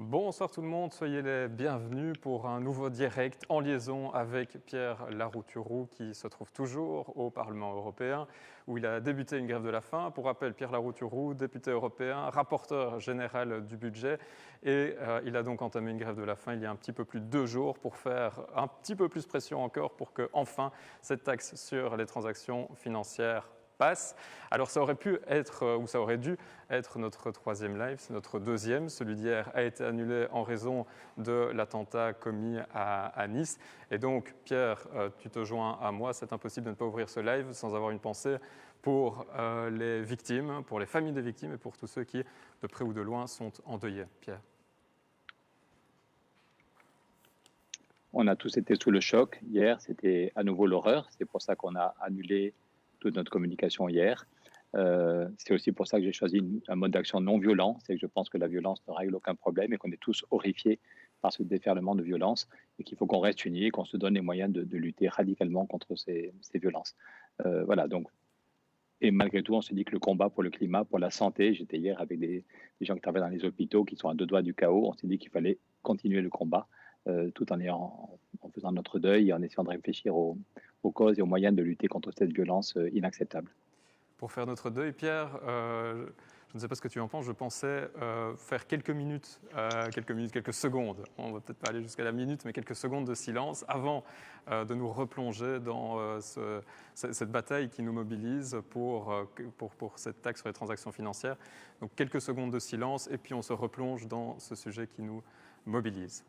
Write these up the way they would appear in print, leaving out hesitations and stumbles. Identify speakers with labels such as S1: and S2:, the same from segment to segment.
S1: Bonsoir tout le monde, soyez les bienvenus pour un nouveau direct en liaison avec Pierre Larouturou qui se trouve toujours au Parlement européen où il a débuté une grève de la faim. Pour rappel, Pierre Larouturou, député européen, rapporteur général du budget et il a donc entamé une grève de la faim il y a un petit peu plus de 2 jours pour faire un petit peu plus pression encore pour que enfin cette taxe sur les transactions financières passe. Alors ça aurait pu être, ou ça aurait dû être notre troisième live, c'est notre deuxième. Celui d'hier a été annulé en raison de l'attentat commis à Nice. Et donc, Pierre, tu te joins à moi. C'est impossible de ne pas ouvrir ce live sans avoir une pensée pour les victimes, pour les familles des victimes et pour tous ceux qui, de près ou de loin, sont endeuillés. Pierre.
S2: On a tous été sous le choc. Hier, c'était à nouveau l'horreur. C'est pour ça qu'on a annulé toute notre communication hier. C'est aussi pour ça que j'ai choisi un mode d'action non violent. C'est que je pense que la violence ne règle aucun problème et qu'on est tous horrifiés par ce déferlement de violence et qu'il faut qu'on reste unis et qu'on se donne les moyens de lutter radicalement contre ces violences. Voilà, donc. Et malgré tout, on se dit que le combat pour le climat, pour la santé, j'étais hier avec des gens qui travaillent dans les hôpitaux, qui sont à 2 doigts du chaos, on s'est dit qu'il fallait continuer le combat tout en faisant notre deuil et en essayant de réfléchir aux causes et aux moyens de lutter contre cette violence inacceptable.
S1: Pour faire notre deuil, Pierre, je ne sais pas ce que tu en penses, je pensais faire quelques secondes, on ne va peut-être pas aller jusqu'à la minute, mais quelques secondes de silence avant de nous replonger dans cette bataille qui nous mobilise pour cette taxe sur les transactions financières. Donc quelques secondes de silence et puis on se replonge dans ce sujet qui nous mobilise.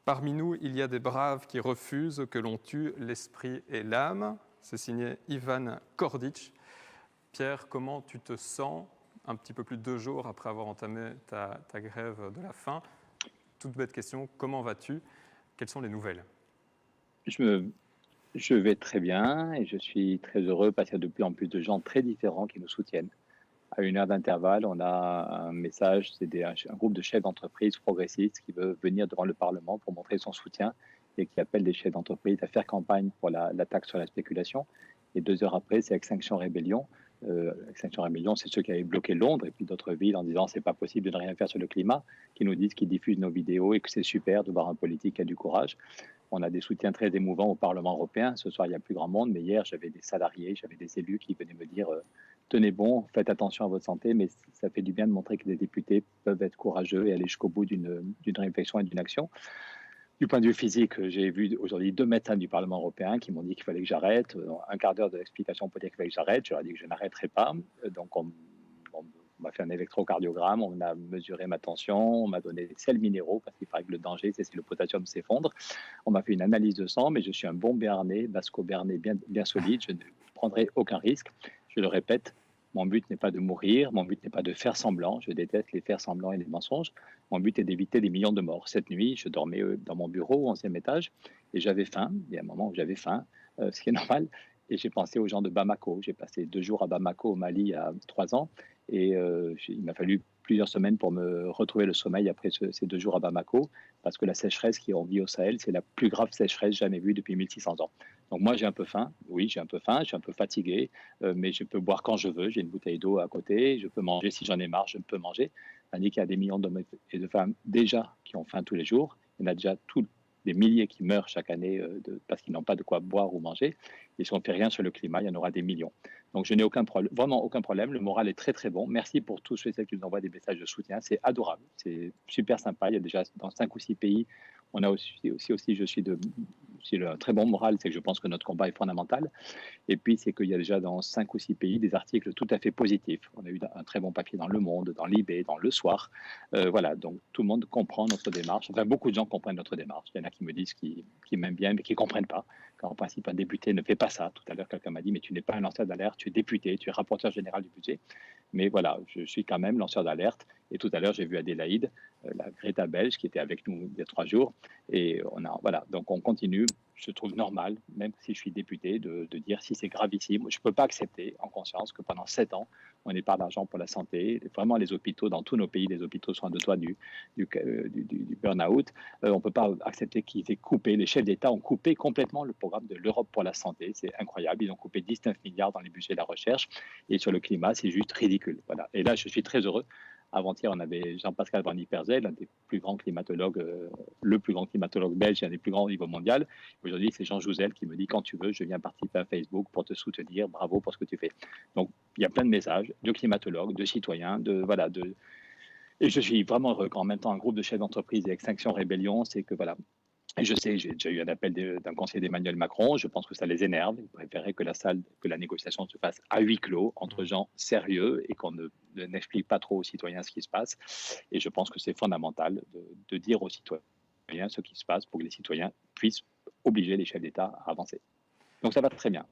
S1: Parmi nous, il y a des braves qui refusent que l'on tue l'esprit et l'âme. C'est signé Ivan Kordic. Pierre, comment tu te sens un petit peu plus de 2 jours après avoir entamé ta grève de la faim? Toute bête question, comment vas-tu? Quelles sont les nouvelles?
S2: Je vais très bien et je suis très heureux parce qu'il y a de plus en plus de gens très différents qui nous soutiennent. À 1 heure d'intervalle, on a un message, c'est un groupe de chefs d'entreprise progressistes qui veut venir devant le Parlement pour montrer son soutien et qui appelle les chefs d'entreprise à faire campagne pour la taxe sur la spéculation. Et 2 heures après, c'est Extinction Rebellion. Extinction Rebellion, c'est ceux qui avaient bloqué Londres et puis d'autres villes en disant c'est pas possible de ne rien faire sur le climat, qui nous disent qu'ils diffusent nos vidéos et que c'est super de voir un politique qui a du courage. On a des soutiens très émouvants au Parlement européen. Ce soir, il y a plus grand monde, mais hier, j'avais des salariés, j'avais des élus qui venaient me dire tenez bon, faites attention à votre santé, mais ça fait du bien de montrer que les députés peuvent être courageux et aller jusqu'au bout d'une réflexion et d'une action. Du point de vue physique, j'ai vu aujourd'hui 2 médecins du Parlement européen qui m'ont dit qu'il fallait que j'arrête. Un quart d'heure d'explication pour dire qu'il fallait que j'arrête. Je leur ai dit que je n'arrêterai pas. Donc, on m'a fait un électrocardiogramme, on a mesuré ma tension, on m'a donné des sels minéraux parce qu'il paraît que le danger, c'est si le potassium s'effondre. On m'a fait une analyse de sang, mais je suis un bon Béarnais, basco-béarnais bien solide. Je ne prendrai aucun risque. Je le répète, mon but n'est pas de mourir, mon but n'est pas de faire semblant. Je déteste les faire semblants et les mensonges. Mon but est d'éviter des millions de morts. Cette nuit, je dormais dans mon bureau au 11e étage et j'avais faim. Il y a un moment où j'avais faim, ce qui est normal. Et j'ai pensé aux gens de Bamako. J'ai passé 2 jours à Bamako, au Mali, il y a 3 ans. Et il m'a fallu plusieurs semaines pour me retrouver le sommeil après ces 2 jours à Bamako, parce que la sécheresse qui vit au Sahel, c'est la plus grave sécheresse jamais vue depuis 1600 ans. Donc moi, j'ai un peu faim. Oui, j'ai un peu faim, je suis un peu fatigué, mais je peux boire quand je veux. J'ai une bouteille d'eau à côté, je peux manger. Si j'en ai marre, je peux manger. Tandis qu'il y a des millions d'hommes et de femmes déjà qui ont faim tous les jours. Il y en a déjà des milliers qui meurent chaque année parce qu'ils n'ont pas de quoi boire ou manger. Et si on ne fait rien sur le climat, il y en aura des millions. Donc je n'ai vraiment aucun problème. Le moral est très très bon. Merci pour tous ceux et celles qui nous envoient des messages de soutien. C'est adorable, c'est super sympa. Il y a déjà dans 5 ou 6 pays, on a aussi je suis le très bon moral, c'est que je pense que notre combat est fondamental. Et puis, c'est qu'il y a déjà dans 5 ou 6 pays des articles tout à fait positifs. On a eu un très bon papier dans Le Monde, dans Libé, dans Le Soir. Voilà, donc tout le monde comprend notre démarche. Enfin, beaucoup de gens comprennent notre démarche. Il y en a qui me disent qu'ils m'aiment bien, mais qui ne comprennent pas. Car en principe, un député ne fait pas ça. Tout à l'heure, quelqu'un m'a dit, mais tu n'es pas un lanceur d'alerte, tu es député, tu es rapporteur général du budget. Mais voilà, je suis quand même lanceur d'alerte. Et tout à l'heure, j'ai vu Adélaïde, la Greta belge, qui était avec nous il y a 3 jours. Et voilà, donc on continue. Je trouve normal, même si je suis député, de dire si c'est gravissime. Je ne peux pas accepter en conscience que pendant 7 ans, on n'ait pas d'argent pour la santé. Vraiment, les hôpitaux, dans tous nos pays, les hôpitaux sont à deux doigts du burn-out. On ne peut pas accepter qu'ils aient coupé, les chefs d'État ont coupé complètement le programme de l'Europe pour la santé. C'est incroyable. Ils ont coupé 19 milliards dans les budgets de la recherche. Et sur le climat, c'est juste ridicule. Voilà. Et là, je suis très heureux. Avant-hier, on avait Jean-Pascal Van Ypersel, l'un des plus grands climatologues, le plus grand climatologue belge, un des plus grands au niveau mondial. Aujourd'hui, c'est Jean Jouzel qui me dit quand tu veux, je viens participer à Facebook pour te soutenir. Bravo pour ce que tu fais. Donc, il y a plein de messages de climatologues, de citoyens, et je suis vraiment heureux qu'en même temps, un groupe de chefs d'entreprise et Extinction Rébellion, c'est que voilà. Et je sais, j'ai déjà eu un appel d'un conseiller d'Emmanuel Macron. Je pense que ça les énerve. Ils préféraient que la négociation se fasse à huis clos entre gens sérieux et qu'on n'explique pas trop aux citoyens ce qui se passe. Et je pense que c'est fondamental de dire aux citoyens ce qui se passe pour que les citoyens puissent obliger les chefs d'État à avancer. Donc ça va très bien.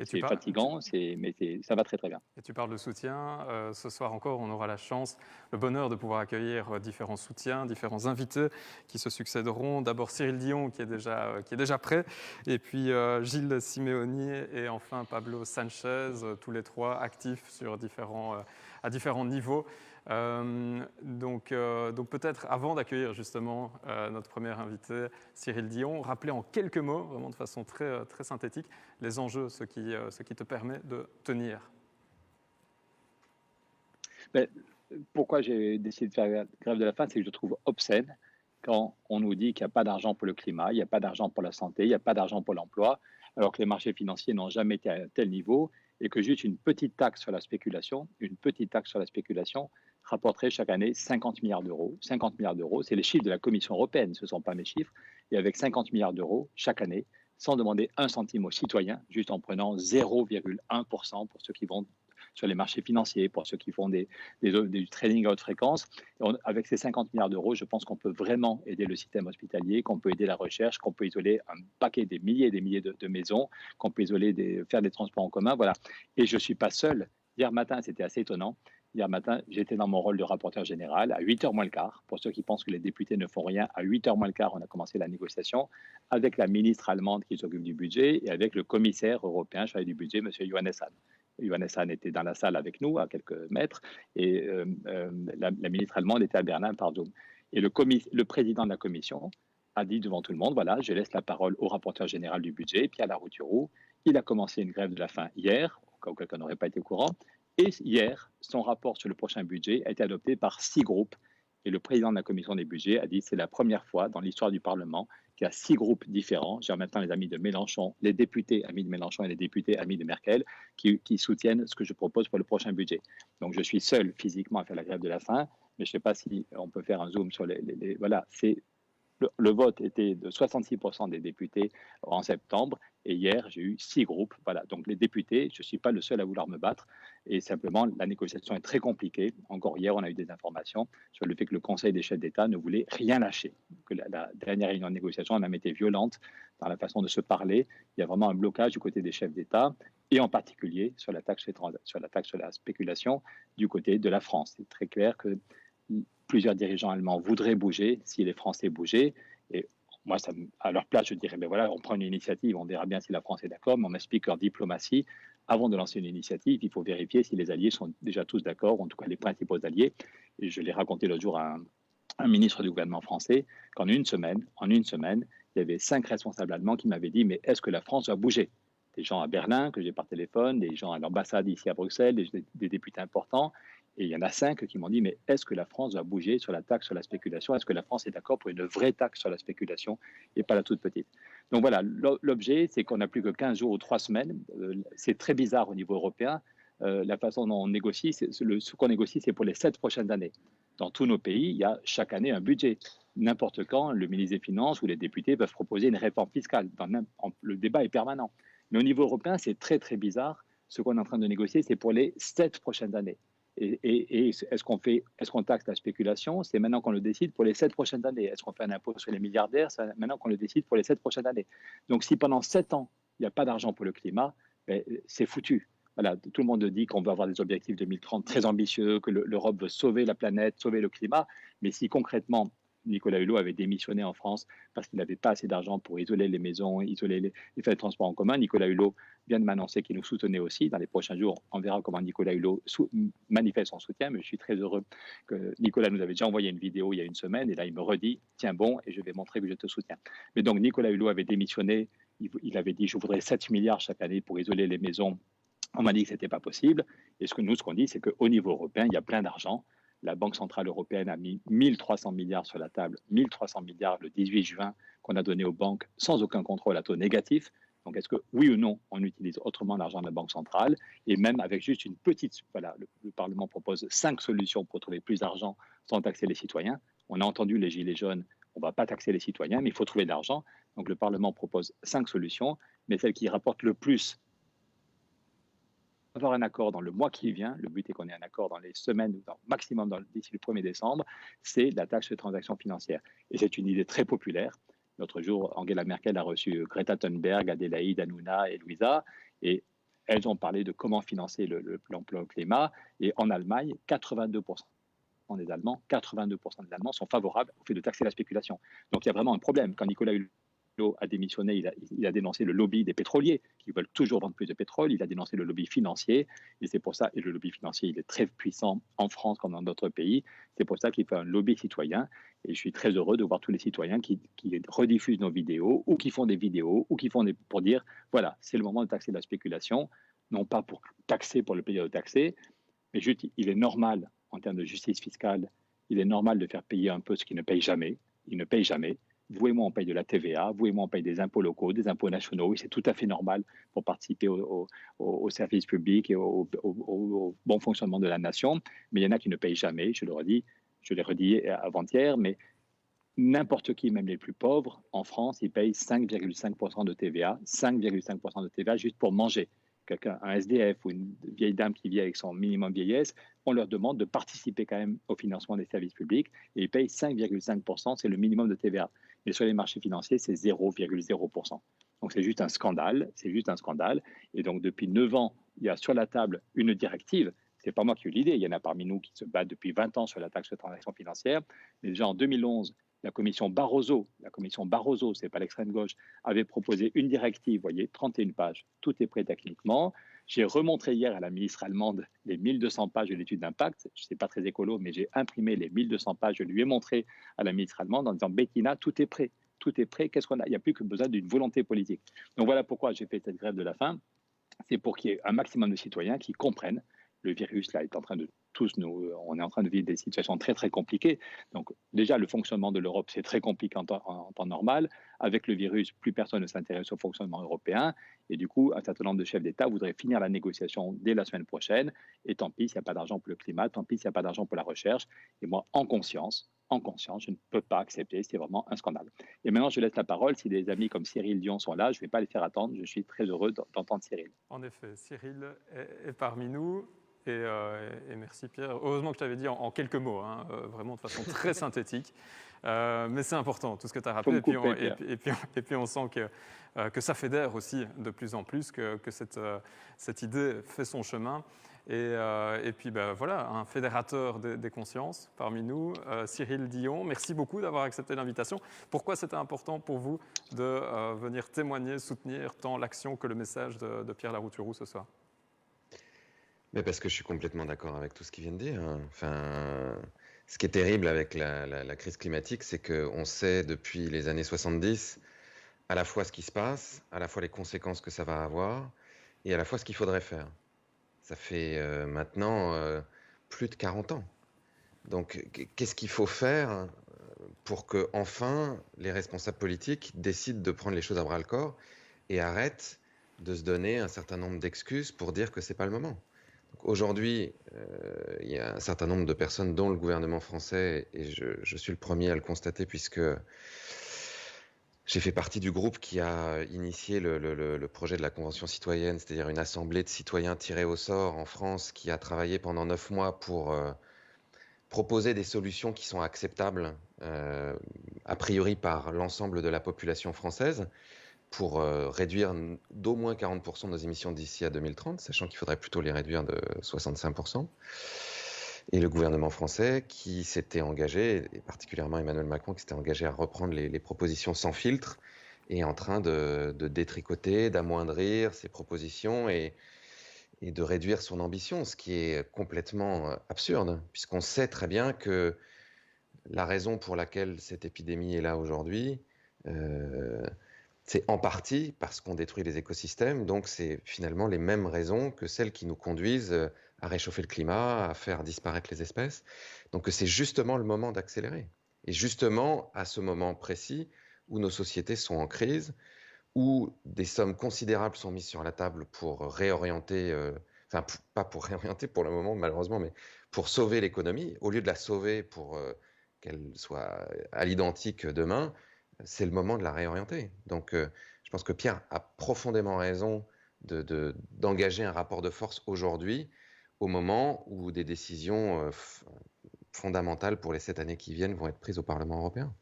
S2: C'est fatigant, mais ça va très très bien.
S1: Et tu parles de soutien. Ce soir encore, on aura la chance, le bonheur de pouvoir accueillir différents soutiens, différents invités qui se succéderont. D'abord Cyril Dion qui est déjà prêt, et puis Gilles Simeoni et enfin Pablo Sanchez, tous les trois actifs à différents niveaux. Donc peut-être avant d'accueillir justement notre premier invité, Cyril Dion, rappeler en quelques mots, vraiment de façon très, très synthétique, les enjeux, ce qui te permet de tenir.
S2: Mais pourquoi j'ai décidé de faire la grève de la faim, c'est que je trouve obscène quand on nous dit qu'il n'y a pas d'argent pour le climat, il n'y a pas d'argent pour la santé, il n'y a pas d'argent pour l'emploi, alors que les marchés financiers n'ont jamais été à tel niveau et que juste une petite taxe sur la spéculation, rapporterait chaque année 50 milliards d'euros. 50 milliards d'euros, c'est les chiffres de la Commission européenne, ce ne sont pas mes chiffres. Et avec 50 milliards d'euros chaque année, sans demander un centime aux citoyens, juste en prenant 0,1% pour ceux qui vont sur les marchés financiers, pour ceux qui font du trading à haute fréquence. Avec ces 50 milliards d'euros, je pense qu'on peut vraiment aider le système hospitalier, qu'on peut aider la recherche, qu'on peut isoler un paquet, des milliers et des milliers de maisons, qu'on peut faire des transports en commun. Voilà. Et je ne suis pas seul. Hier matin, c'était assez étonnant. Hier matin, j'étais dans mon rôle de rapporteur général à 8h moins le quart. Pour ceux qui pensent que les députés ne font rien, à 8h moins le quart, on a commencé la négociation avec la ministre allemande qui s'occupe du budget et avec le commissaire européen chargé du budget, M. Johannes Hahn. Johannes Hahn était dans la salle avec nous, à quelques mètres, et la ministre allemande était à Berlin par Zoom. Et le président de la commission a dit devant tout le monde, voilà, je laisse la parole au rapporteur général du budget, Pierre Larrouturou. Il a commencé une grève de la faim hier, au cas où quelqu'un n'aurait pas été au courant. Et hier, son rapport sur le prochain budget a été adopté par 6 groupes. Et le président de la commission des budgets a dit que c'est la première fois dans l'histoire du Parlement qu'il y a 6 groupes différents. J'ai maintenant les amis de Mélenchon, les députés amis de Mélenchon et les députés amis de Merkel qui soutiennent ce que je propose pour le prochain budget. Donc je suis seul physiquement à faire la grève de la faim, mais je ne sais pas si on peut faire un zoom sur voilà, le vote était de 66% des députés en septembre et hier, j'ai eu 6 groupes. Voilà. Donc les députés, je ne suis pas le seul à vouloir me battre et simplement, la négociation est très compliquée. Encore hier, on a eu des informations sur le fait que le Conseil des chefs d'État ne voulait rien lâcher, que la dernière réunion de négociation a même été violente dans la façon de se parler. Il y a vraiment un blocage du côté des chefs d'État et en particulier sur la taxe sur la spéculation du côté de la France. C'est très clair que plusieurs dirigeants allemands voudraient bouger si les Français bougeaient. Et moi, à leur place, je dirais, ben voilà, on prend une initiative, on verra bien si la France est d'accord, mais on m'explique leur diplomatie. Avant de lancer une initiative, il faut vérifier si les alliés sont déjà tous d'accord, en tout cas les principaux alliés. Et je l'ai raconté l'autre jour à un ministre du gouvernement français qu'en une semaine, il y avait 5 responsables allemands qui m'avaient dit, mais est-ce que la France va bouger? Des gens à Berlin que j'ai par téléphone, des gens à l'ambassade ici à Bruxelles, des députés importants. Et il y en a 5 qui m'ont dit, mais est-ce que la France va bouger sur la taxe sur la spéculation? Est-ce que la France est d'accord pour une vraie taxe sur la spéculation et pas la toute petite? Donc voilà, l'objet, c'est qu'on n'a plus que 15 jours ou 3 semaines. C'est très bizarre au niveau européen. La façon dont on négocie, ce qu'on négocie, c'est pour les 7 prochaines années. Dans tous nos pays, il y a chaque année un budget. N'importe quand, le ministre des Finances ou les députés peuvent proposer une réforme fiscale. Le débat est permanent. Mais au niveau européen, c'est très, très bizarre. Ce qu'on est en train de négocier, c'est pour les 7 prochaines années. Et est-ce qu'on taxe la spéculation? C'est maintenant qu'on le décide pour les 7 prochaines années. Est-ce qu'on fait un impôt sur les milliardaires? C'est maintenant qu'on le décide pour les 7 prochaines années. Donc si pendant 7 ans, il n'y a pas d'argent pour le climat, ben, c'est foutu. voilà, tout le monde dit qu'on veut avoir des objectifs 2030 très ambitieux, que l'Europe veut sauver la planète, sauver le climat. Mais si concrètement, Nicolas Hulot avait démissionné en France parce qu'il n'avait pas assez d'argent pour isoler les maisons, isoler les frais de transport en commun, Nicolas Hulot vient de m'annoncer qu'il nous soutenait aussi. Dans les prochains jours, on verra comment Nicolas Hulot manifeste son soutien. Mais je suis très heureux que Nicolas nous avait déjà envoyé une vidéo il y a une semaine. Et là, il me redit, tiens bon, et je vais montrer que je te soutiens. Mais donc, Nicolas Hulot avait démissionné. Il avait dit, je voudrais 7 milliards chaque année pour isoler les maisons. On m'a dit que ce n'était pas possible. Et ce qu'on dit, c'est qu'au niveau européen, il y a plein d'argent. La Banque centrale européenne a mis 1300 milliards sur la table, 1300 milliards le 18 juin qu'on a donné aux banques sans aucun contrôle à taux négatif. Donc, est-ce que oui ou non, on utilise autrement l'argent de la Banque centrale? Et même avec juste une petite, voilà, le Parlement propose 5 solutions pour trouver plus d'argent sans taxer les citoyens. On a entendu les Gilets jaunes, on ne va pas taxer les citoyens, mais il faut trouver de l'argent. Donc, le Parlement propose 5 solutions, mais celle qui rapporte le plus, avoir un accord dans le mois qui vient, le but est qu'on ait un accord dans les semaines, ou maximum d'ici le 1er décembre, c'est la taxe de transactions financières. Et c'est une idée très populaire. L'autre jour, Angela Merkel a reçu Greta Thunberg, Adélaïde, Hanouna et Louisa, et elles ont parlé de comment financer le plan climat. Et en Allemagne, 82% des Allemands sont favorables au fait de taxer la spéculation. Donc il y a vraiment un problème. Quand Nicolas Hulot a démissionné, il a dénoncé le lobby des pétroliers qui veulent toujours vendre plus de pétrole. Il a dénoncé le lobby financier. Et c'est pour ça, et le lobby financier, il est très puissant en France comme dans d'autres pays. C'est pour ça qu'il fait un lobby citoyen. Et je suis très heureux de voir tous les citoyens qui rediffusent nos vidéos ou qui font des vidéos ou qui font pour dire, voilà, c'est le moment de taxer la spéculation, non pas pour taxer pour le plaisir de taxer, mais juste, il est normal, en termes de justice fiscale, il est normal de faire payer un peu ce qui ne paye jamais. Il ne paye jamais. Vous et moi, on paye de la TVA, vous et moi, on paye des impôts locaux, des impôts nationaux, et c'est tout à fait normal pour participer au service public et au bon fonctionnement de la nation. Mais il y en a qui ne payent jamais, je l'ai redit avant-hier, mais n'importe qui, même les plus pauvres, en France, ils payent 5,5% de TVA, 5,5% de TVA juste pour manger. Un SDF ou une vieille dame qui vit avec son minimum vieillesse, on leur demande de participer quand même au financement des services publics et ils payent 5,5%, c'est le minimum de TVA. Mais sur les marchés financiers, c'est 0,0%. Donc c'est juste un scandale, c'est juste un scandale. Et donc depuis 9 ans, il y a sur la table une directive. C'est pas moi qui ai eu l'idée, il y en a parmi nous qui se battent depuis 20 ans sur la taxe de transaction financière. Mais déjà en 2011, la commission Barroso, c'est pas l'extrême gauche, avait proposé une directive, vous voyez, 31 pages, tout est prêt techniquement. J'ai remontré hier à la ministre allemande les 1200 pages de l'étude d'impact. Je ne sais pas très écolo, mais j'ai imprimé les 1200 pages. Je lui ai montré à la ministre allemande en disant, Bettina, tout est prêt. Tout est prêt. Qu'est-ce qu'on a? Il n'y a plus que besoin d'une volonté politique. Donc voilà pourquoi j'ai fait cette grève de la faim. C'est pour qu'il y ait un maximum de citoyens qui comprennent. Le virus, là, est en train de on est en train de vivre des situations très, très compliquées. Donc, déjà, le fonctionnement de l'Europe, c'est très compliqué en temps normal. Avec le virus, plus personne ne s'intéresse au fonctionnement européen. Et du coup, un certain nombre de chefs d'État voudraient finir la négociation dès la semaine prochaine. Et tant pis s'il n'y a pas d'argent pour le climat, tant pis s'il n'y a pas d'argent pour la recherche. Et moi, en conscience, je ne peux pas accepter. C'est vraiment un scandale. Et maintenant, je laisse la parole. Si des amis comme Cyril Dion sont là, je ne vais pas les faire attendre. Je suis très heureux d'entendre Cyril.
S1: En effet, Cyril est parmi nous. Et merci Pierre. Heureusement que je t'avais dit en quelques mots, hein, vraiment de façon très synthétique. Mais c'est important, tout ce que tu as rappelé. Et puis on sent que ça fédère aussi de plus en plus, que cette idée fait son chemin. Et puis voilà, un fédérateur des consciences parmi nous, Cyril Dion. Merci beaucoup d'avoir accepté l'invitation. Pourquoi c'était important pour vous de venir témoigner, soutenir tant l'action que le message de Pierre Larouturou ce soir?
S3: Mais parce que je suis complètement d'accord avec tout ce qu'il vient de dire. Enfin, ce qui est terrible avec la crise climatique, c'est qu'on sait depuis les années 70 à la fois ce qui se passe, à la fois les conséquences que ça va avoir, et à la fois ce qu'il faudrait faire. Ça fait maintenant plus de 40 ans. Donc, qu'est-ce qu'il faut faire pour que, enfin, les responsables politiques décident de prendre les choses à bras-le-corps et arrêtent de se donner un certain nombre d'excuses pour dire que c'est pas le moment. Aujourd'hui, il y a un certain nombre de personnes, dont le gouvernement français, et je suis le premier à le constater puisque j'ai fait partie du groupe qui a initié le projet de la Convention citoyenne, c'est-à-dire une assemblée de citoyens tirés au sort en France qui a travaillé pendant 9 mois pour proposer des solutions qui sont acceptables a priori par l'ensemble de la population française. pour réduire d'au moins 40% nos émissions d'ici à 2030, sachant qu'il faudrait plutôt les réduire de 65%. Et le gouvernement français qui s'était engagé, et particulièrement Emmanuel Macron, qui s'était engagé à reprendre les propositions sans filtre, est en train de détricoter, d'amoindrir ces propositions et de réduire son ambition, ce qui est complètement absurde, puisqu'on sait très bien que la raison pour laquelle cette épidémie est là aujourd'hui, c'est en partie parce qu'on détruit les écosystèmes, donc c'est finalement les mêmes raisons que celles qui nous conduisent à réchauffer le climat, à faire disparaître les espèces. Donc c'est justement le moment d'accélérer. Et justement, à ce moment précis où nos sociétés sont en crise, où des sommes considérables sont mises sur la table pour réorienter, pas pour réorienter pour le moment malheureusement, mais pour sauver l'économie, au lieu de la sauver pour qu'elle soit à l'identique demain, c'est le moment de la réorienter. Donc je pense que Pierre a profondément raison d'engager un rapport de force aujourd'hui, au moment où des décisions fondamentales pour les 7 années qui viennent vont être prises au Parlement européen.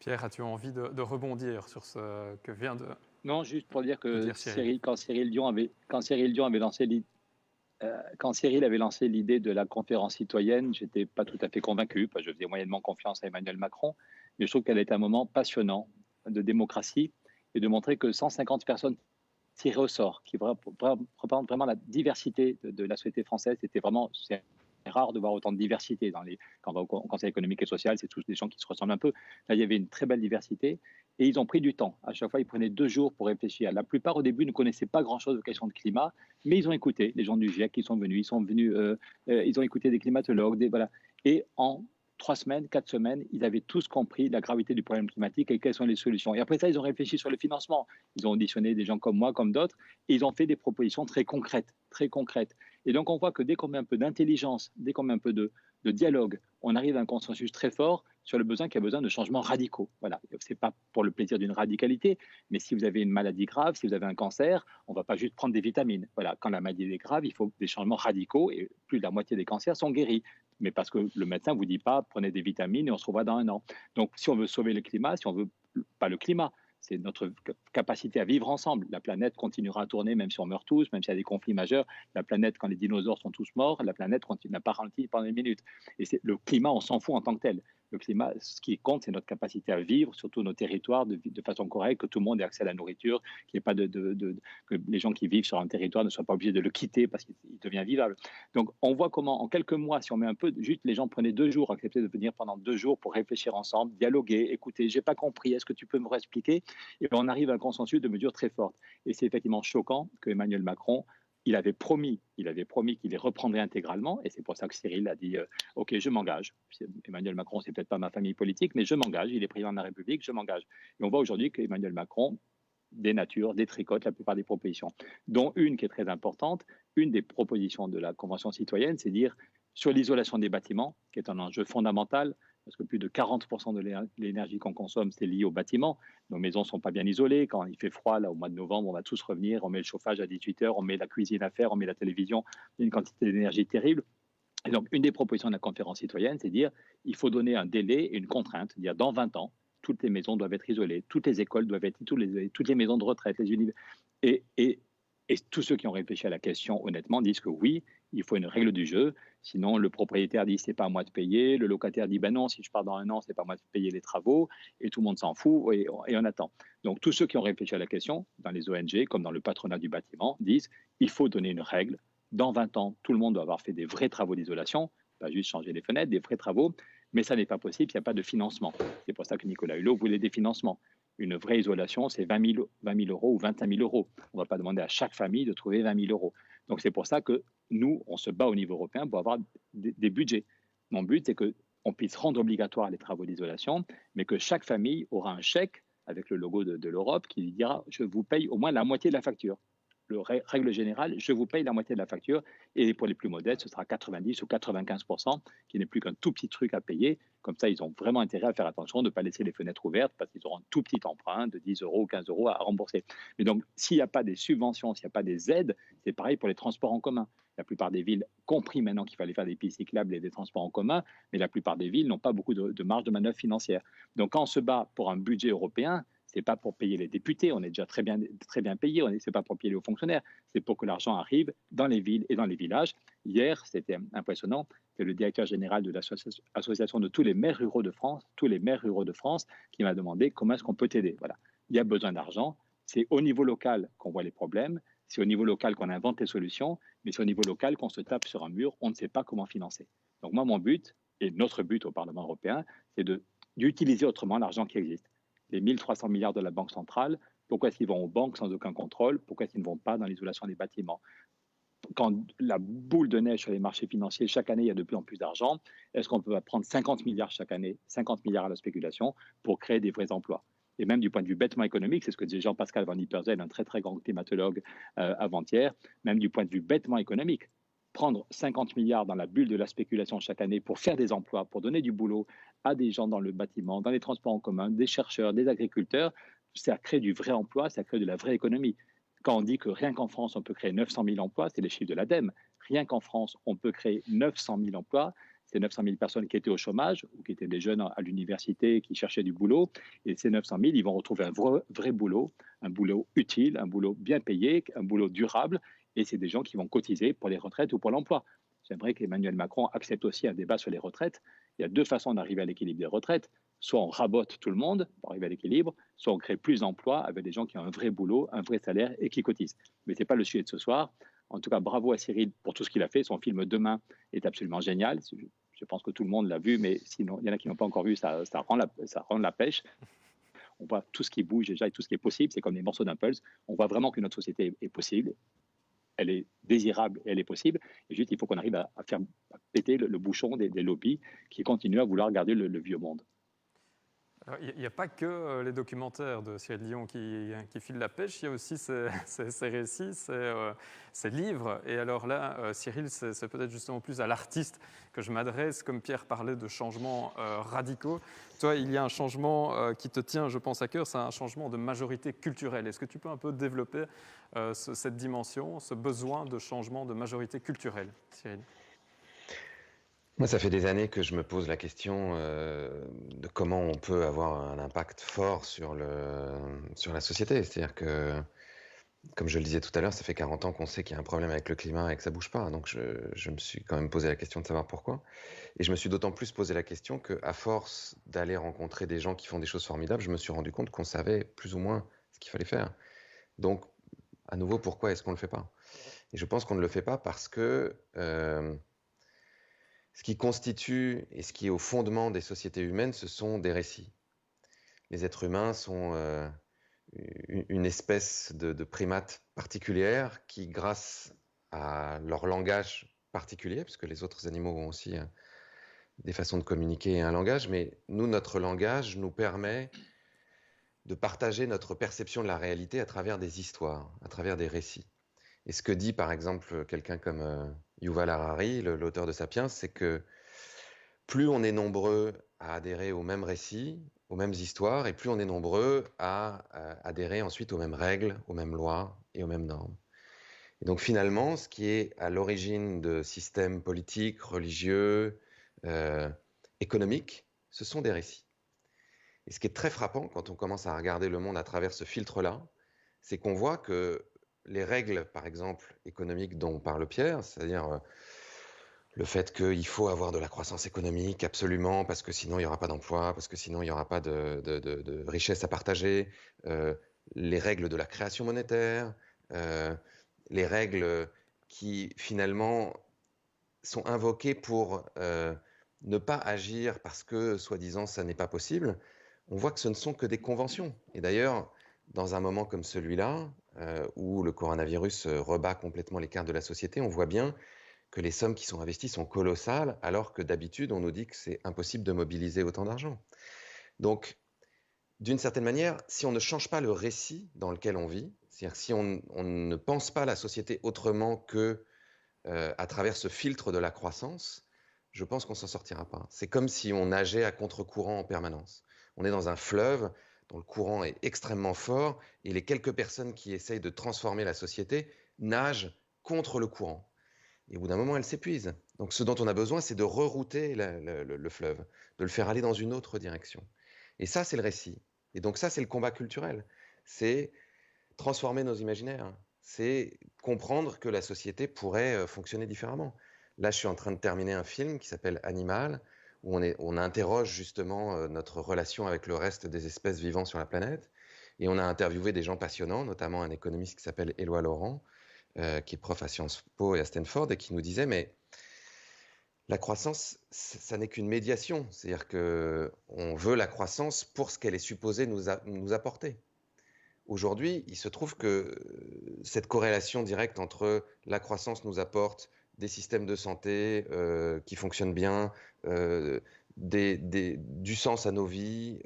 S1: Pierre, as-tu envie de rebondir sur ce que vient de...
S2: Non, juste pour dire que
S1: dire Cyril.
S2: quand Cyril Dion avait lancé quand Cyril avait lancé l'idée de la conférence citoyenne, je n'étais pas tout à fait convaincu, parce que je faisais moyennement confiance à Emmanuel Macron, mais je trouve qu'elle est un moment passionnant de démocratie et de montrer que 150 personnes tirées au sort, qui représentent vraiment la diversité de la société française, c'est rare de voir autant de diversité quand on va au Conseil économique et social, c'est tous des gens qui se ressemblent un peu. Là, il y avait une très belle diversité. Et ils ont pris du temps. À chaque fois, ils prenaient 2 jours pour réfléchir. La plupart, au début, ne connaissaient pas grand-chose aux questions de climat, mais ils ont écouté les gens du GIEC qui sont venus. Ils ont écouté des climatologues. Voilà. Et en 3 semaines, 4 semaines, ils avaient tous compris la gravité du problème climatique et quelles sont les solutions. Et après ça, ils ont réfléchi sur le financement. Ils ont auditionné des gens comme moi, comme d'autres, et ils ont fait des propositions très concrètes, très concrètes. Et donc, on voit que dès qu'on met un peu d'intelligence, dès qu'on met un peu de dialogue, on arrive à un consensus très fort sur le besoin qu'il y a besoin de changements radicaux. Voilà, c'est pas pour le plaisir d'une radicalité, mais si vous avez une maladie grave, si vous avez un cancer, on va pas juste prendre des vitamines. Voilà, quand la maladie est grave, il faut des changements radicaux et plus de la moitié des cancers sont guéris. Mais parce que le médecin vous dit pas prenez des vitamines et on se revoit dans 1 an. Donc, si on veut sauver le climat, si on veut pas le climat, c'est notre capacité à vivre ensemble. La planète continuera à tourner même si on meurt tous, même s'il y a des conflits majeurs. La planète, quand les dinosaures sont tous morts, la planète n'a pas ralenti pendant une minute. Et le climat, on s'en fout en tant que tel. Le climat, ce qui compte, c'est notre capacité à vivre, surtout nos territoires, de façon correcte, que tout le monde ait accès à la nourriture, qu'il n'y ait pas que les gens qui vivent sur un territoire ne soient pas obligés de le quitter parce qu'il devient vivable. Donc, on voit comment, en quelques mois, si on met un peu, juste les gens prenaient 2 jours, acceptaient de venir pendant 2 jours pour réfléchir ensemble, dialoguer, écouter, j'ai pas compris, est-ce que tu peux me réexpliquer? Et on arrive à un consensus de mesures très fortes. Et c'est effectivement choquant que Emmanuel Macron il avait promis qu'il les reprendrait intégralement, et c'est pour ça que Cyril a dit OK, je m'engage. Emmanuel Macron, c'est peut-être pas ma famille politique, mais je m'engage. Il est président de la République, je m'engage. Et on voit aujourd'hui qu'Emmanuel Macron détricote la plupart des propositions, dont une qui est très importante. Une des propositions de la Convention citoyenne, c'est dire sur l'isolation des bâtiments, qui est un enjeu fondamental, parce que plus de 40% de l'énergie qu'on consomme, c'est lié aux bâtiments. Nos maisons ne sont pas bien isolées. Quand il fait froid, là, au mois de novembre, on va tous revenir. On met le chauffage à 18 heures, on met la cuisine à faire, on met la télévision. Il y a une quantité d'énergie terrible. Et donc, une des propositions de la conférence citoyenne, c'est dire il faut donner un délai et une contrainte, dire dans 20 ans, toutes les maisons doivent être isolées, toutes les écoles doivent être, toutes les maisons de retraite, les universités. Et tous ceux qui ont réfléchi à la question, honnêtement, disent que oui, il faut une règle du jeu. Sinon, le propriétaire dit c'est pas à moi de payer, le locataire dit ben non, si je pars dans 1 an, c'est pas à moi de payer les travaux, et tout le monde s'en fout et on attend. Donc tous ceux qui ont réfléchi à la question, dans les ONG comme dans le patronat du bâtiment, disent il faut donner une règle. Dans 20 ans, tout le monde doit avoir fait des vrais travaux d'isolation, pas juste changer les fenêtres, des vrais travaux, mais ça n'est pas possible, il n'y a pas de financement. C'est pour ça que Nicolas Hulot voulait des financements. Une vraie isolation, c'est 20 000 euros ou 25 000 euros. On ne va pas demander à chaque famille de trouver 20 000 euros. Donc c'est pour ça que nous, on se bat au niveau européen pour avoir des budgets. Mon but, c'est qu'on puisse rendre obligatoire les travaux d'isolation, mais que chaque famille aura un chèque avec le logo de l'Europe qui dira « je vous paye au moins la moitié de la facture ». simple règle générale, je vous paye la moitié de la facture, et pour les plus modestes, ce sera 90 ou 95%, qui n'est plus qu'un tout petit truc à payer. Comme ça, ils ont vraiment intérêt à faire attention, de ne pas laisser les fenêtres ouvertes, parce qu'ils auront un tout petit emprunt de 10 euros ou 15 euros à rembourser. Mais donc, s'il n'y a pas des subventions, s'il n'y a pas des aides, c'est pareil pour les transports en commun. La plupart des villes ont compris maintenant qu'il fallait faire des pistes cyclables et des transports en commun, mais la plupart des villes n'ont pas beaucoup de marge de manœuvre financière. Donc, quand on se bat pour un budget européen, ce n'est pas pour payer les députés, on est déjà très bien payé, ce n'est pas pour payer les hauts fonctionnaires, c'est pour que l'argent arrive dans les villes et dans les villages. Hier, c'était impressionnant, c'est le directeur général de l'association de tous les maires ruraux de France, qui m'a demandé comment est-ce qu'on peut t'aider. Voilà. Il y a besoin d'argent, c'est au niveau local qu'on voit les problèmes, c'est au niveau local qu'on invente les solutions, mais c'est au niveau local qu'on se tape sur un mur, on ne sait pas comment financer. Donc moi, mon but, et notre but au Parlement européen, c'est d'utiliser autrement l'argent qui existe. Les 1300 milliards de la Banque centrale, pourquoi est-ce qu'ils vont aux banques sans aucun contrôle? Pourquoi est-ce qu'ils ne vont pas dans l'isolation des bâtiments? Quand la boule de neige sur les marchés financiers, chaque année, il y a de plus en plus d'argent. Est-ce qu'on peut prendre 50 milliards chaque année, 50 milliards à la spéculation, pour créer des vrais emplois? Et même du point de vue bêtement économique, c'est ce que disait Jean-Pascal Van Diepersel, un très très grand climatologue avant-hier, même du point de vue bêtement économique, prendre 50 milliards dans la bulle de la spéculation chaque année pour faire des emplois, pour donner du boulot à des gens dans le bâtiment, dans les transports en commun, des chercheurs, des agriculteurs, ça crée du vrai emploi, ça crée de la vraie économie. Quand on dit que rien qu'en France, on peut créer 900 000 emplois, c'est les chiffres de l'ADEME. Rien qu'en France, on peut créer 900 000 emplois. C'est 900 000 personnes qui étaient au chômage ou qui étaient des jeunes à l'université qui cherchaient du boulot. Et ces 900 000, ils vont retrouver un vrai boulot, un boulot utile, un boulot bien payé, un boulot durable. Et c'est des gens qui vont cotiser pour les retraites ou pour l'emploi. J'aimerais qu'Emmanuel Macron accepte aussi un débat sur les retraites. Il y a deux façons d'arriver à l'équilibre des retraites. Soit on rabote tout le monde pour arriver à l'équilibre, soit on crée plus d'emplois avec des gens qui ont un vrai boulot, un vrai salaire et qui cotisent. Mais ce n'est pas le sujet de ce soir. En tout cas, bravo à Cyril pour tout ce qu'il a fait. Son film Demain est absolument génial. Je pense que tout le monde l'a vu, mais sinon, il y en a qui n'ont pas encore vu, ça rend la pêche. On voit tout ce qui bouge déjà et tout ce qui est possible. C'est comme des morceaux d'impulse. On voit vraiment que notre société est possible. Elle est désirable et elle est possible. Et juste, il faut qu'on arrive à faire péter le bouchon des lobbies qui continuent à vouloir garder le vieux monde.
S1: Il n'y a pas que les documentaires de Cyril Dion qui filent la pêche, il y a aussi ces récits, ces livres. Et alors là, Cyril, c'est peut-être justement plus à l'artiste que je m'adresse. Comme Pierre parlait de changements radicaux, toi, il y a un changement qui te tient, je pense, à cœur, c'est un changement de majorité culturelle. Est-ce que tu peux un peu développer cette dimension, ce besoin de changement de majorité culturelle, Cyril ?
S3: Moi, ça fait des années que je me pose la question de comment on peut avoir un impact fort sur la société. C'est-à-dire que, comme je le disais tout à l'heure, ça fait 40 ans qu'on sait qu'il y a un problème avec le climat et que ça ne bouge pas. Donc, je me suis quand même posé la question de savoir pourquoi. Et je me suis d'autant plus posé la question qu'à force d'aller rencontrer des gens qui font des choses formidables, je me suis rendu compte qu'on savait plus ou moins ce qu'il fallait faire. Donc, à nouveau, pourquoi est-ce qu'on ne le fait pas? Et je pense qu'on ne le fait pas parce que... ce qui constitue et ce qui est au fondement des sociétés humaines, ce sont des récits. Les êtres humains sont une espèce de primates particulière qui, grâce à leur langage particulier, parce que les autres animaux ont aussi des façons de communiquer et un langage, mais nous, notre langage nous permet de partager notre perception de la réalité à travers des histoires, à travers des récits. Et ce que dit par exemple quelqu'un comme Yuval Harari, l'auteur de Sapiens, c'est que plus on est nombreux à adhérer aux mêmes récits, aux mêmes histoires, et plus on est nombreux à adhérer ensuite aux mêmes règles, aux mêmes lois et aux mêmes normes. Et donc finalement, ce qui est à l'origine de systèmes politiques, religieux, économiques, ce sont des récits. Et ce qui est très frappant quand on commence à regarder le monde à travers ce filtre-là, c'est qu'on voit que les règles, par exemple, économiques dont parle Pierre, c'est-à-dire le fait qu'il faut avoir de la croissance économique absolument, parce que sinon il n'y aura pas d'emploi, parce que sinon il n'y aura pas de richesse à partager, les règles de la création monétaire, les règles qui finalement sont invoquées pour ne pas agir parce que, soi-disant, ça n'est pas possible, on voit que ce ne sont que des conventions. Et d'ailleurs, dans un moment comme celui-là, où le coronavirus rebat complètement les cartes de la société, on voit bien que les sommes qui sont investies sont colossales, alors que d'habitude, on nous dit que c'est impossible de mobiliser autant d'argent. Donc, d'une certaine manière, si on ne change pas le récit dans lequel on vit, C'est-à-dire que si on ne pense pas la société autrement que à travers ce filtre de la croissance, je pense qu'on s'en sortira pas. C'est comme si on nageait à contre-courant en permanence. On est dans un fleuve dont le courant est extrêmement fort et les quelques personnes qui essayent de transformer la société nagent contre le courant. Et au bout d'un moment, elles s'épuisent. Donc ce dont on a besoin, c'est de rerouter le fleuve, de le faire aller dans une autre direction. Et ça, c'est le récit. Et donc ça, c'est le combat culturel. C'est transformer nos imaginaires. C'est comprendre que la société pourrait fonctionner différemment. Là, je suis en train de terminer un film qui s'appelle Animal, où on interroge justement notre relation avec le reste des espèces vivantes sur la planète. Et on a interviewé des gens passionnants, notamment un économiste qui s'appelle Éloi Laurent, qui est prof à Sciences Po et à Stanford, et qui nous disait, mais la croissance, ça n'est qu'une médiation. C'est-à-dire qu'on veut la croissance pour ce qu'elle est supposée nous apporter. Aujourd'hui, il se trouve que cette corrélation directe entre la croissance nous apporte des systèmes de santé qui fonctionnent bien, du sens à nos vies,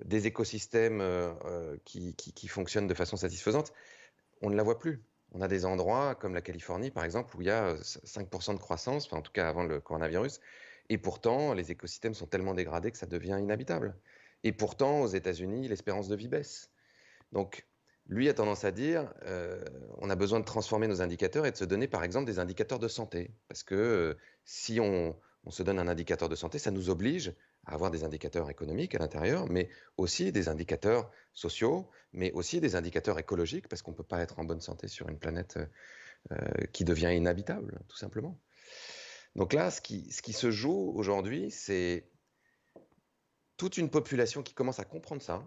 S3: des écosystèmes qui fonctionnent de façon satisfaisante, on ne la voit plus. On a des endroits comme la Californie, par exemple, où il y a 5% de croissance, enfin, en tout cas avant le coronavirus, et pourtant les écosystèmes sont tellement dégradés que ça devient inhabitable. Et pourtant, aux États-Unis, l'espérance de vie baisse. Donc, lui a tendance à dire, on a besoin de transformer nos indicateurs et de se donner, par exemple, des indicateurs de santé. Parce que si on se donne un indicateur de santé, ça nous oblige à avoir des indicateurs économiques à l'intérieur, mais aussi des indicateurs sociaux, mais aussi des indicateurs écologiques, parce qu'on ne peut pas être en bonne santé sur une planète qui devient inhabitable, tout simplement. Donc là, ce qui se joue aujourd'hui, c'est toute une population qui commence à comprendre ça.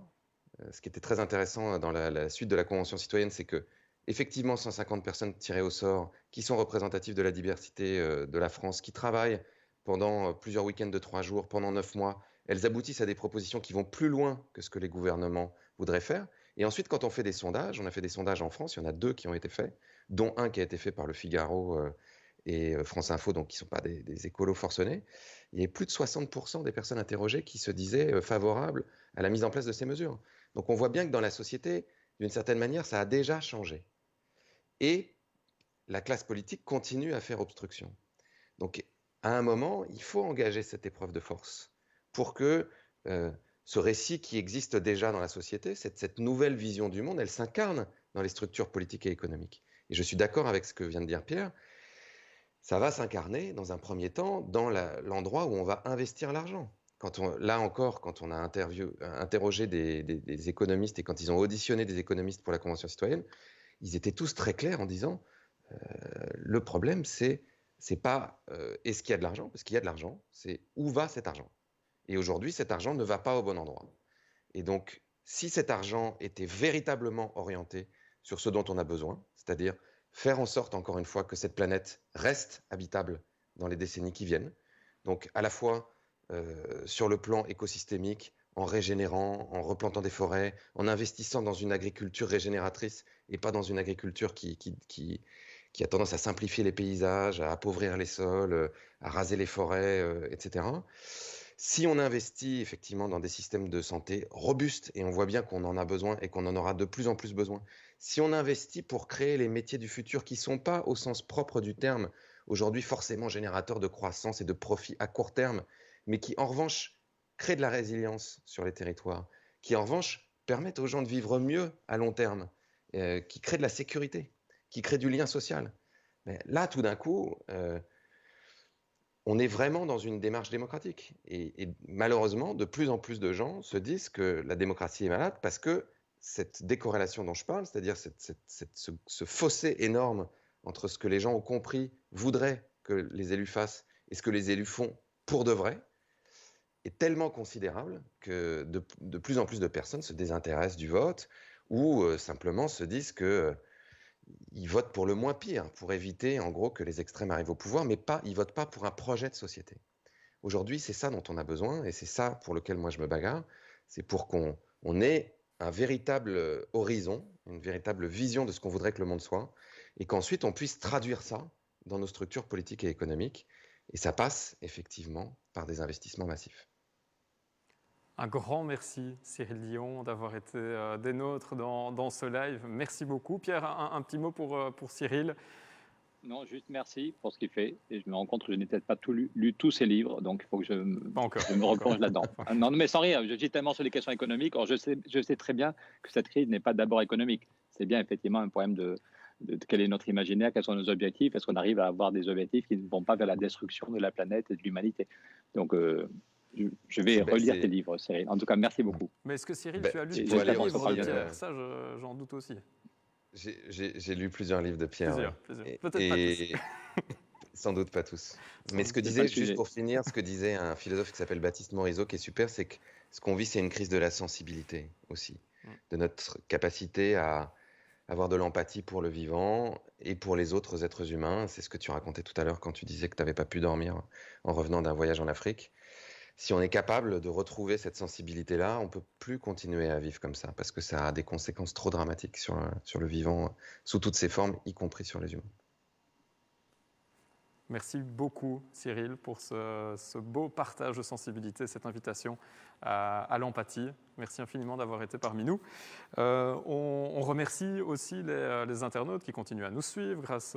S3: Ce qui était très intéressant dans la suite de la Convention citoyenne, c'est que effectivement 150 personnes tirées au sort, qui sont représentatives de la diversité de la France, qui travaillent pendant plusieurs week-ends de 3 jours, pendant 9 mois, elles aboutissent à des propositions qui vont plus loin que ce que les gouvernements voudraient faire. Et ensuite, quand on fait des sondages, on a fait des sondages en France, il y en a 2 qui ont été faits, dont un qui a été fait par Le Figaro et France Info, donc qui ne sont pas des écolos forcenés. Il y a plus de 60% des personnes interrogées qui se disaient favorables à la mise en place de ces mesures. Donc on voit bien que dans la société, d'une certaine manière, ça a déjà changé. Et la classe politique continue à faire obstruction. Donc à un moment, il faut engager cette épreuve de force pour que ce récit qui existe déjà dans la société, cette nouvelle vision du monde, elle s'incarne dans les structures politiques et économiques. Et je suis d'accord avec ce que vient de dire Pierre, ça va s'incarner dans un premier temps dans l'endroit où on va investir l'argent. Là encore, quand on a interrogé des économistes et quand ils ont auditionné des économistes pour la Convention citoyenne, ils étaient tous très clairs en disant le problème, c'est pas est-ce qu'il y a de l'argent, parce qu'il y a de l'argent, c'est où va cet argent. Et aujourd'hui, cet argent ne va pas au bon endroit. Et donc, si cet argent était véritablement orienté sur ce dont on a besoin, c'est-à-dire faire en sorte, encore une fois, que cette planète reste habitable dans les décennies qui viennent, donc à la fois sur le plan écosystémique, en régénérant, en replantant des forêts, en investissant dans une agriculture régénératrice et pas dans une agriculture qui a tendance à simplifier les paysages, à appauvrir les sols, à raser les forêts, etc. Si on investit effectivement dans des systèmes de santé robustes, et on voit bien qu'on en a besoin et qu'on en aura de plus en plus besoin, si on investit pour créer les métiers du futur qui ne sont pas au sens propre du terme, aujourd'hui forcément générateurs de croissance et de profit à court terme, mais qui en revanche créent de la résilience sur les territoires, qui en revanche permettent aux gens de vivre mieux à long terme, qui créent de la sécurité, qui créent du lien social. Mais là, tout d'un coup, on est vraiment dans une démarche démocratique. Et malheureusement, de plus en plus de gens se disent que la démocratie est malade parce que cette décorrélation dont je parle, c'est-à-dire ce fossé énorme entre ce que les gens ont compris, voudraient que les élus fassent et ce que les élus font pour de vrai, est tellement considérable que de plus en plus de personnes se désintéressent du vote ou simplement se disent que ils votent pour le moins pire, pour éviter en gros que les extrêmes arrivent au pouvoir, mais ils ne votent pas pour un projet de société. Aujourd'hui, c'est ça dont on a besoin, et c'est ça pour lequel moi je me bagarre, c'est pour qu'on ait un véritable horizon, une véritable vision de ce qu'on voudrait que le monde soit, et qu'ensuite on puisse traduire ça dans nos structures politiques et économiques, et ça passe effectivement par des investissements massifs.
S1: Un grand merci, Cyril Dion, d'avoir été des nôtres dans ce live. Merci beaucoup. Pierre, un petit mot pour Cyril.
S2: Non, juste merci pour ce qu'il fait. Et je me rends compte que je n'ai peut-être pas lu tous ses livres, donc il faut que je me replonge là-dedans. Non, mais sans rire, je dis tellement sur les questions économiques. Or, je sais très bien que cette crise n'est pas d'abord économique. C'est bien effectivement un problème de quel est notre imaginaire, quels sont nos objectifs, est-ce qu'on arrive à avoir des objectifs qui ne vont pas vers la destruction de la planète et de l'humanité. Donc, je vais relire tes livres, Cyril. En tout cas, merci beaucoup.
S1: Mais est-ce que Cyril, tu as lu
S3: tous les
S1: livres de Pierre? Ça, j'en doute aussi.
S3: J'ai lu plusieurs livres de Pierre.
S1: Plusieurs. Peut-être pas tous.
S3: Sans doute pas tous. Mais ce que disait, juste pour finir, ce que disait un philosophe qui s'appelle Baptiste Morisot, qui est super, c'est que ce qu'on vit, c'est une crise de la sensibilité aussi, de notre capacité à avoir de l'empathie pour le vivant et pour les autres êtres humains. C'est ce que tu racontais tout à l'heure quand tu disais que tu n'avais pas pu dormir en revenant d'un voyage en Afrique. Si on est capable de retrouver cette sensibilité-là, on ne peut plus continuer à vivre comme ça, parce que ça a des conséquences trop dramatiques sur le vivant, sous toutes ses formes, y compris sur les humains.
S1: Merci beaucoup, Cyril, pour ce beau partage de sensibilité, cette invitation à l'empathie. Merci infiniment d'avoir été parmi nous. On remercie aussi les internautes qui continuent à nous suivre grâce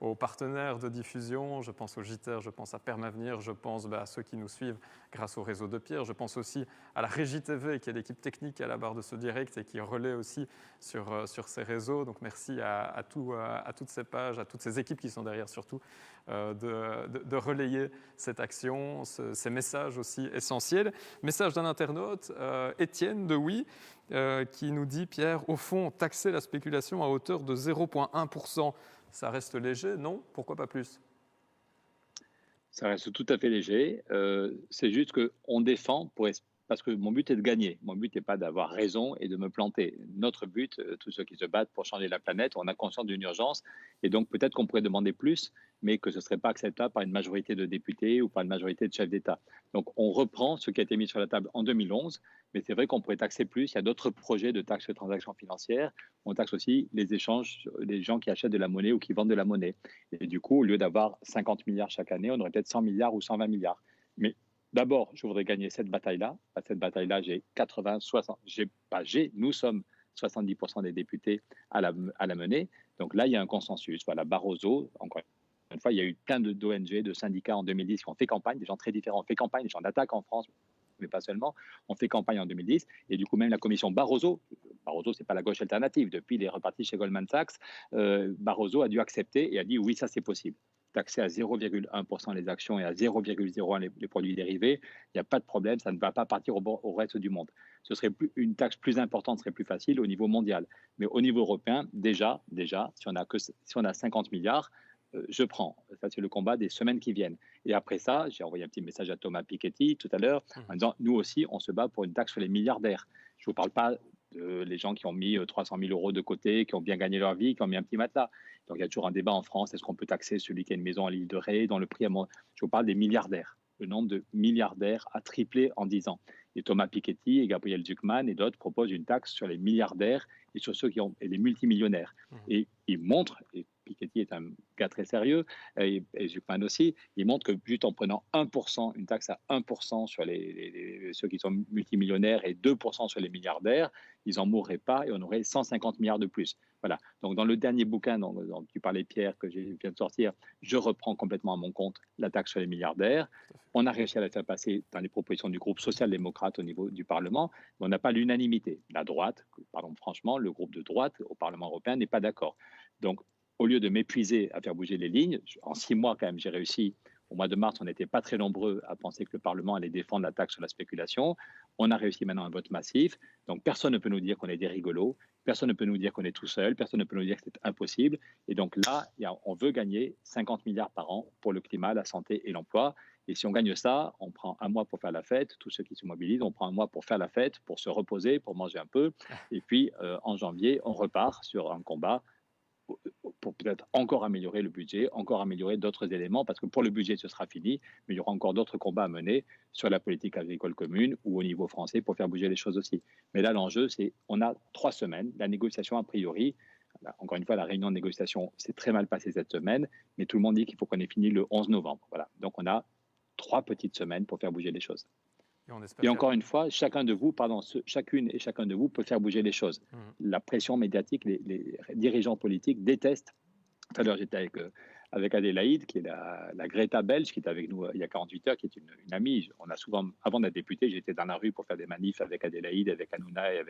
S1: aux partenaires de diffusion. Je pense au JTR, je pense à Permavenir, je pense à ceux qui nous suivent grâce au réseau de Pierre. Je pense aussi à la Régie TV, qui est l'équipe technique à la barre de ce direct et qui relaie aussi sur ces réseaux. Donc merci à toutes ces pages, à toutes ces équipes qui sont derrière surtout, de relayer cette action, ces messages aussi essentiels. Message d'un internaute, Étienne de Oui, qui nous dit « Pierre, au fond, taxer la spéculation à hauteur de 0,1%, ça reste léger, non? Pourquoi pas plus ?»
S2: Ça reste tout à fait léger. C'est juste qu'on défend parce que mon but est de gagner. Mon but n'est pas d'avoir raison et de me planter. Notre but, tous ceux qui se battent pour changer la planète, on a conscience d'une urgence. Et donc peut-être qu'on pourrait demander plus, mais que ce ne serait pas acceptable par une majorité de députés ou par une majorité de chefs d'État. Donc on reprend ce qui a été mis sur la table en 2011, mais c'est vrai qu'on pourrait taxer plus. Il y a d'autres projets de taxes sur les transactions financières. On taxe aussi les échanges, les gens qui achètent de la monnaie ou qui vendent de la monnaie. Et du coup, au lieu d'avoir 50 milliards chaque année, on aurait peut-être 100 milliards ou 120 milliards. Mais d'abord, je voudrais gagner cette bataille-là. À cette bataille-là, nous sommes 70% des députés à la mener. Donc là, il y a un consensus. Voilà, Barroso, encore une fois, il y a eu plein d'ONG, de syndicats en 2010 qui ont fait campagne, des gens très différents ont fait campagne, des gens d'attaque en France, mais pas seulement, ont fait campagne en 2010. Et du coup, même la commission Barroso, c'est pas la gauche alternative, depuis les repartis chez Goldman Sachs, Barroso a dû accepter et a dit oui, ça c'est possible. Taxer à 0,1% les actions et à 0,01 les produits dérivés, il n'y a pas de problème, ça ne va pas partir au reste du monde. Une taxe plus importante serait plus facile au niveau mondial. Mais au niveau européen, déjà si on a 50 milliards, je prends. Ça, c'est le combat des semaines qui viennent. Et après ça, j'ai envoyé un petit message à Thomas Piketty tout à l'heure en disant, nous aussi, on se bat pour une taxe sur les milliardaires. Je ne vous parle pas les gens qui ont mis 300 000 euros de côté, qui ont bien gagné leur vie, qui ont mis un petit matelas. Donc il y a toujours un débat en France, est-ce qu'on peut taxer celui qui a une maison à l'île de Ré, dont le prix Je vous parle des milliardaires. Le nombre de milliardaires a triplé en 10 ans. Et Thomas Piketty et Gabriel Zucman et d'autres proposent une taxe sur les milliardaires et sur ceux qui ont et les multimillionnaires. Et ils montrent, et Piketty est un gars très sérieux, et Zucman aussi, il montre que juste en prenant 1%, une taxe à 1% sur ceux qui sont multimillionnaires et 2% sur les milliardaires, ils n'en mourraient pas et on aurait 150 milliards de plus. Voilà. Donc dans le dernier bouquin dont tu parlais, Pierre, que je viens de sortir, je reprends complètement à mon compte la taxe sur les milliardaires. On a réussi à la faire passer dans les propositions du groupe social-démocrate au niveau du Parlement, mais on n'a pas l'unanimité. La droite, pardon, franchement, le groupe de droite au Parlement européen n'est pas d'accord. Donc, au lieu de m'épuiser à faire bouger les lignes, en 6 mois quand même, j'ai réussi. Au mois de mars, on n'était pas très nombreux à penser que le Parlement allait défendre la taxe sur la spéculation. On a réussi maintenant un vote massif. Donc, personne ne peut nous dire qu'on est des rigolos. Personne ne peut nous dire qu'on est tout seul. Personne ne peut nous dire que c'est impossible. Et donc là, on veut gagner 50 milliards par an pour le climat, la santé et l'emploi. Et si on gagne ça, on prend un mois pour faire la fête. Tous ceux qui se mobilisent, on prend un mois pour faire la fête, pour se reposer, pour manger un peu. Et puis, en janvier, on repart sur un combat pour peut-être encore améliorer le budget, encore améliorer d'autres éléments, parce que pour le budget, ce sera fini, mais il y aura encore d'autres combats à mener sur la politique agricole commune ou au niveau français pour faire bouger les choses aussi. Mais là, l'enjeu, c'est on a 3 semaines, la négociation a priori, encore une fois, la réunion de négociation s'est très mal passée cette semaine, mais tout le monde dit qu'il faut qu'on ait fini le 11 novembre. Voilà. Donc, on a 3 petites semaines pour faire bouger les choses.
S1: Et on espère
S2: Et encore une fois, chacune et chacun de vous peut faire bouger les choses. La pression médiatique, les dirigeants politiques détestent. Tout à l'heure, j'étais avec Adélaïde, qui est la Greta belge, qui est avec nous il y a 48 heures, qui est une amie. On a souvent, avant d'être député, j'étais dans la rue pour faire des manifs avec Adélaïde, avec Hanouna et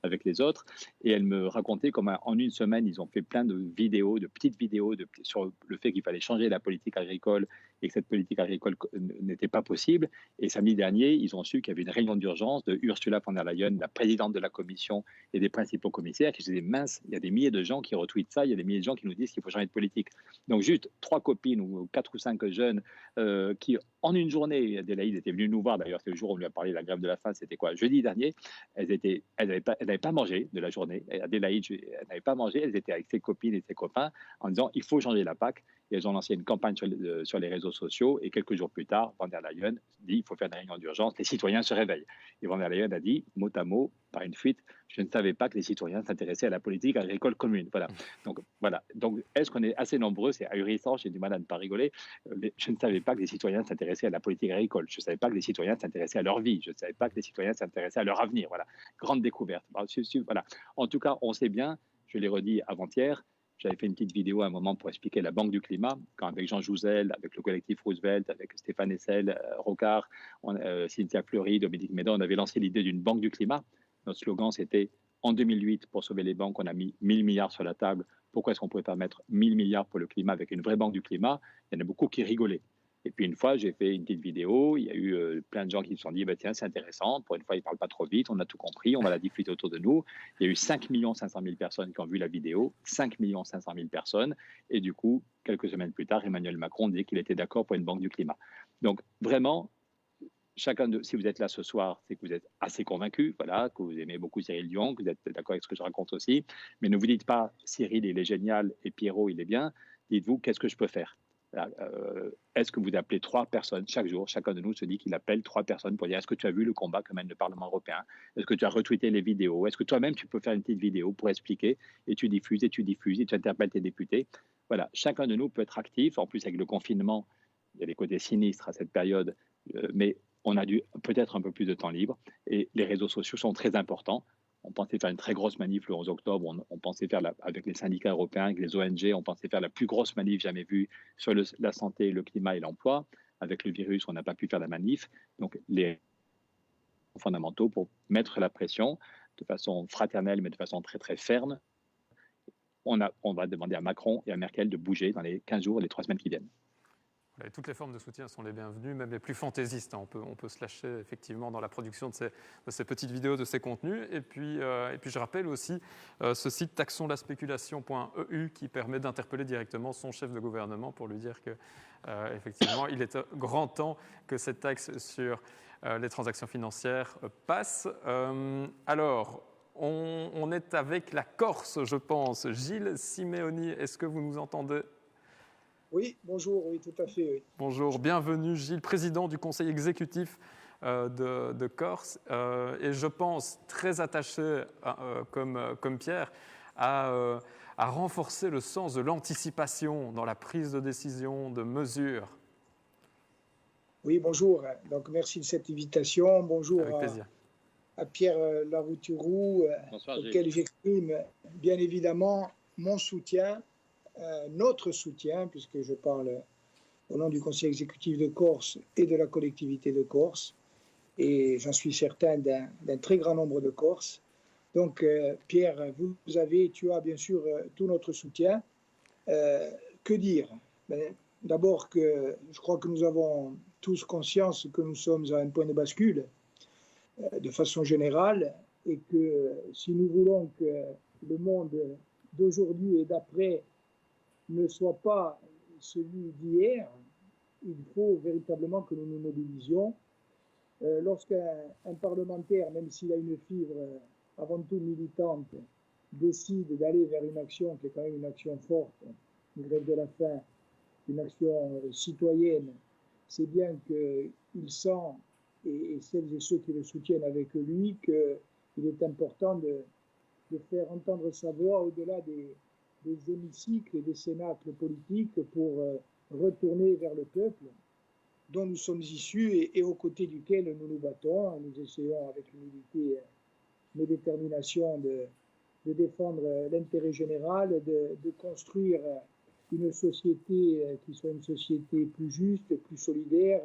S2: avec les autres. Et elle me racontait comment en une semaine, ils ont fait plein de vidéos, de petites vidéos sur le fait qu'il fallait changer la politique agricole et que cette politique agricole n'était pas possible. Et samedi dernier, ils ont su qu'il y avait une réunion d'urgence de Ursula von der Leyen, la présidente de la commission et des principaux commissaires, qui se disaient mince, il y a des milliers de gens qui retweetent ça, il y a des milliers de gens qui nous disent qu'il faut changer de politique. Donc juste 3 copines ou 4 ou 5 jeunes qui, en une journée, Adélaïde était venue nous voir, d'ailleurs c'est le jour où on lui a parlé de la grève de la faim, c'était quoi, jeudi dernier, elles n'avaient pas mangé de la journée, Adélaïde, elle n'avait pas mangé, elles étaient avec ses copines et ses copains en disant il faut changer la PAC. Et elles ont lancé une campagne sur les réseaux sociaux et quelques jours plus tard, von der Leyen dit il faut faire une réunion d'urgence, les citoyens se réveillent. Et von der Leyen a dit, mot à mot, par une fuite, je ne savais pas que les citoyens s'intéressaient à la politique agricole commune. Voilà. Donc, est-ce qu'on est assez nombreux? C'est ahurissant, j'ai du mal à ne pas rigoler. Je ne savais pas que les citoyens s'intéressaient à la politique agricole. Je ne savais pas que les citoyens s'intéressaient à leur vie. Je ne savais pas que les citoyens s'intéressaient à leur avenir. Voilà. Grande découverte. Voilà. En tout cas, on sait bien, je l'ai redit avant-hier, j'avais fait une petite vidéo à un moment pour expliquer la Banque du Climat, quand avec Jean Jouzel, avec le collectif Roosevelt, avec Stéphane Hessel, Rocard, Cynthia Fleury, Dominique Médan, on avait lancé l'idée d'une Banque du Climat. Notre slogan, c'était en 2008, pour sauver les banques, on a mis 1000 milliards sur la table. Pourquoi est-ce qu'on ne pouvait pas mettre 1000 milliards pour le climat avec une vraie Banque du Climat? Il y en a beaucoup qui rigolaient. Et puis une fois, j'ai fait une petite vidéo, il y a eu plein de gens qui se sont dit, bah, tiens, c'est intéressant, pour une fois, ils ne parlent pas trop vite, on a tout compris, on va la diffuser autour de nous. Il y a eu 5 500 000 personnes qui ont vu la vidéo, 5 500 000 personnes, et du coup, quelques semaines plus tard, Emmanuel Macron dit qu'il était d'accord pour une banque du climat. Donc vraiment, si vous êtes là ce soir, c'est que vous êtes assez convaincu, voilà, que vous aimez beaucoup Cyril Dion, que vous êtes d'accord avec ce que je raconte aussi, mais ne vous dites pas, Cyril, il est génial, et Pierrot, il est bien, dites-vous, qu'est-ce que je peux faire? Est-ce que vous appelez 3 personnes chaque jour? Chacun de nous se dit qu'il appelle 3 personnes pour dire est-ce que tu as vu le combat que mène le Parlement européen? Est-ce que tu as retweeté les vidéos? Est-ce que toi-même tu peux faire une petite vidéo pour expliquer et tu diffuses et tu interpelles tes députés? Voilà, chacun de nous peut être actif. En plus, avec le confinement, il y a des côtés sinistres à cette période, mais on a dû peut-être un peu plus de temps libre et les réseaux sociaux sont très importants. On pensait faire une très grosse manif le 11 octobre. On pensait faire, avec les syndicats européens, avec les ONG, on pensait faire la plus grosse manif jamais vue sur la santé, le climat et l'emploi. Avec le virus, on n'a pas pu faire la manif. Donc, les fondamentaux pour mettre la pression de façon fraternelle, mais de façon très, très ferme. On va demander à Macron et à Merkel de bouger dans les 15 jours, les 3 semaines qui viennent.
S1: Et toutes les formes de soutien sont les bienvenues, même les plus fantaisistes. On peut se lâcher effectivement dans la production de ces petites vidéos, de ces contenus. Et puis je rappelle aussi ce site taxonlaspéculation.eu qui permet d'interpeller directement son chef de gouvernement pour lui dire que effectivement, il est grand temps que cette taxe sur les transactions financières passe. Alors, on est avec la Corse, je pense. Gilles Simeoni, est-ce que vous nous entendez ?
S4: Oui, bonjour, oui, tout à fait. Oui.
S1: Bonjour, bienvenue Gilles, président du conseil exécutif de Corse, et je pense très attaché, comme Pierre, à renforcer le sens de l'anticipation dans la prise de décision, de mesures.
S4: Oui, bonjour, donc merci de cette invitation. Bonjour à Pierre Larouturou, auquel j'exprime bien évidemment mon soutien. Notre soutien, puisque je parle au nom du Conseil exécutif de Corse et de la collectivité de Corse, et j'en suis certain d'un très grand nombre de Corses. Donc, Pierre, tu as bien sûr tout notre soutien. Que dire? D'abord, je crois que nous avons tous conscience que nous sommes à un point de bascule, de façon générale, et que si nous voulons que le monde d'aujourd'hui et d'après ne soit pas celui d'hier, il faut véritablement que nous nous mobilisions. Lorsqu'un parlementaire, même s'il a une fibre avant tout militante, décide d'aller vers une action qui est quand même une action forte, une grève de la faim, une action citoyenne, c'est bien qu'il sent, et celles et ceux qui le soutiennent avec lui, qu'il est important de faire entendre sa voix au-delà des hémicycles et des cénacles politiques pour retourner vers le peuple dont nous sommes issus et aux côtés duquel nous nous battons. Nous essayons avec humilité, mais détermination de défendre l'intérêt général, de construire une société qui soit une société plus juste, plus solidaire,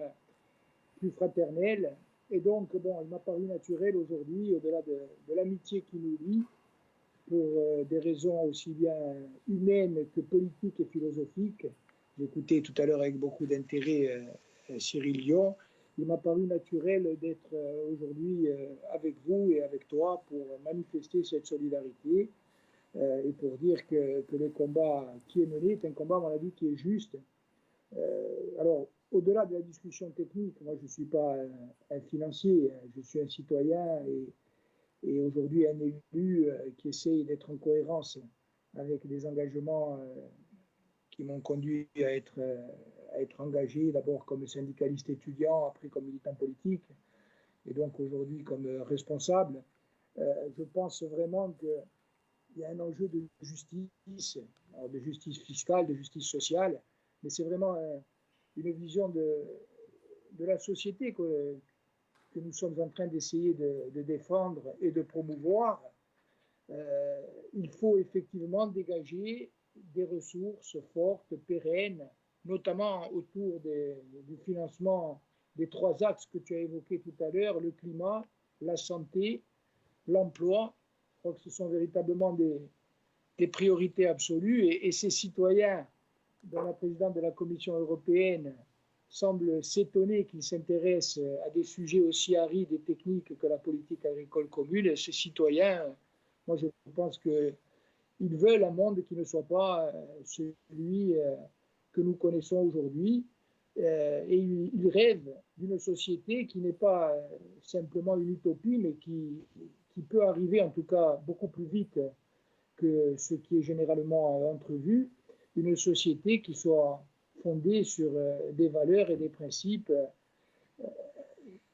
S4: plus fraternelle. Et donc, bon, il m'a paru naturel aujourd'hui, au-delà de l'amitié qui nous lie, pour des raisons aussi bien humaines que politiques et philosophiques. J'ai écouté tout à l'heure avec beaucoup d'intérêt Cyril Lion. Il m'a paru naturel d'être aujourd'hui avec vous et avec toi pour manifester cette solidarité et pour dire que le combat qui est mené est un combat, à mon avis, qui est juste. Alors, au-delà de la discussion technique, moi je ne suis pas un financier, je suis un citoyen et aujourd'hui un élu qui essaye d'être en cohérence avec des engagements qui m'ont conduit à être engagé d'abord comme syndicaliste étudiant, après comme militant politique et donc aujourd'hui comme responsable. Je pense vraiment qu'il y a un enjeu de justice, alors de justice fiscale, de justice sociale, mais c'est vraiment une vision de la société que nous sommes en train d'essayer de défendre et de promouvoir. Il faut effectivement dégager des ressources fortes, pérennes, notamment autour du financement des 3 axes que tu as évoqués tout à l'heure, le climat, la santé, l'emploi. Je crois que ce sont véritablement des priorités absolues et ces citoyens dont la présidente de la Commission européenne semble s'étonner qu'ils s'intéressent à des sujets aussi arides et techniques que la politique agricole commune. Ces citoyens, moi je pense qu'ils veulent un monde qui ne soit pas celui que nous connaissons aujourd'hui. Et ils rêvent d'une société qui n'est pas simplement une utopie, mais qui peut arriver en tout cas beaucoup plus vite que ce qui est généralement entrevu. Une société qui soit fondée sur des valeurs et des principes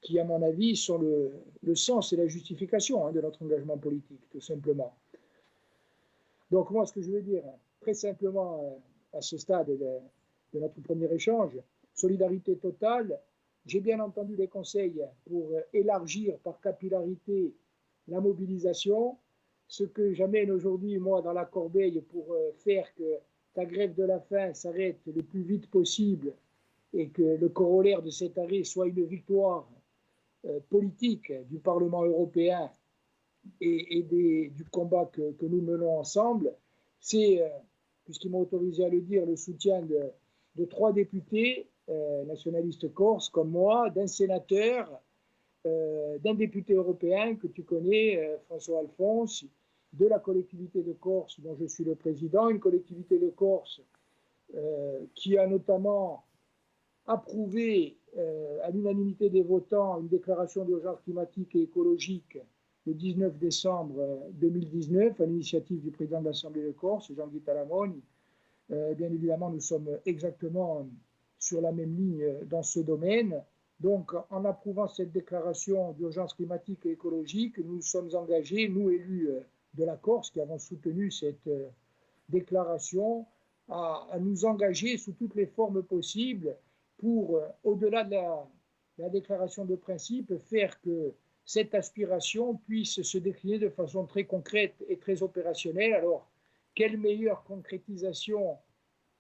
S4: qui, à mon avis, sont le sens et la justification de notre engagement politique, tout simplement. Donc moi, ce que je veux dire, très simplement, à ce stade de notre premier échange, solidarité totale. J'ai bien entendu les conseils pour élargir par capillarité la mobilisation, ce que j'amène aujourd'hui, moi, dans la corbeille pour faire que la grève de la faim s'arrête le plus vite possible et que le corollaire de cet arrêt soit une victoire politique du Parlement européen et du combat que nous menons ensemble. C'est, puisqu'ils m'ont autorisé à le dire, le soutien de 3 députés nationalistes corses comme moi, d'un sénateur, d'un député européen que tu connais, François Alphonse, de la collectivité de Corse dont je suis le président, une collectivité de Corse qui a notamment approuvé à l'unanimité des votants une déclaration d'urgence climatique et écologique le 19 décembre 2019 à l'initiative du président de l'Assemblée de Corse, Jean-Guy Talamone. Bien évidemment, nous sommes exactement sur la même ligne dans ce domaine. Donc, en approuvant cette déclaration d'urgence climatique et écologique, nous nous sommes engagés, nous élus de la Corse, qui avons soutenu cette déclaration, à nous engager sous toutes les formes possibles pour, au-delà de la déclaration de principe, faire que cette aspiration puisse se décliner de façon très concrète et très opérationnelle. Alors, quelle meilleure concrétisation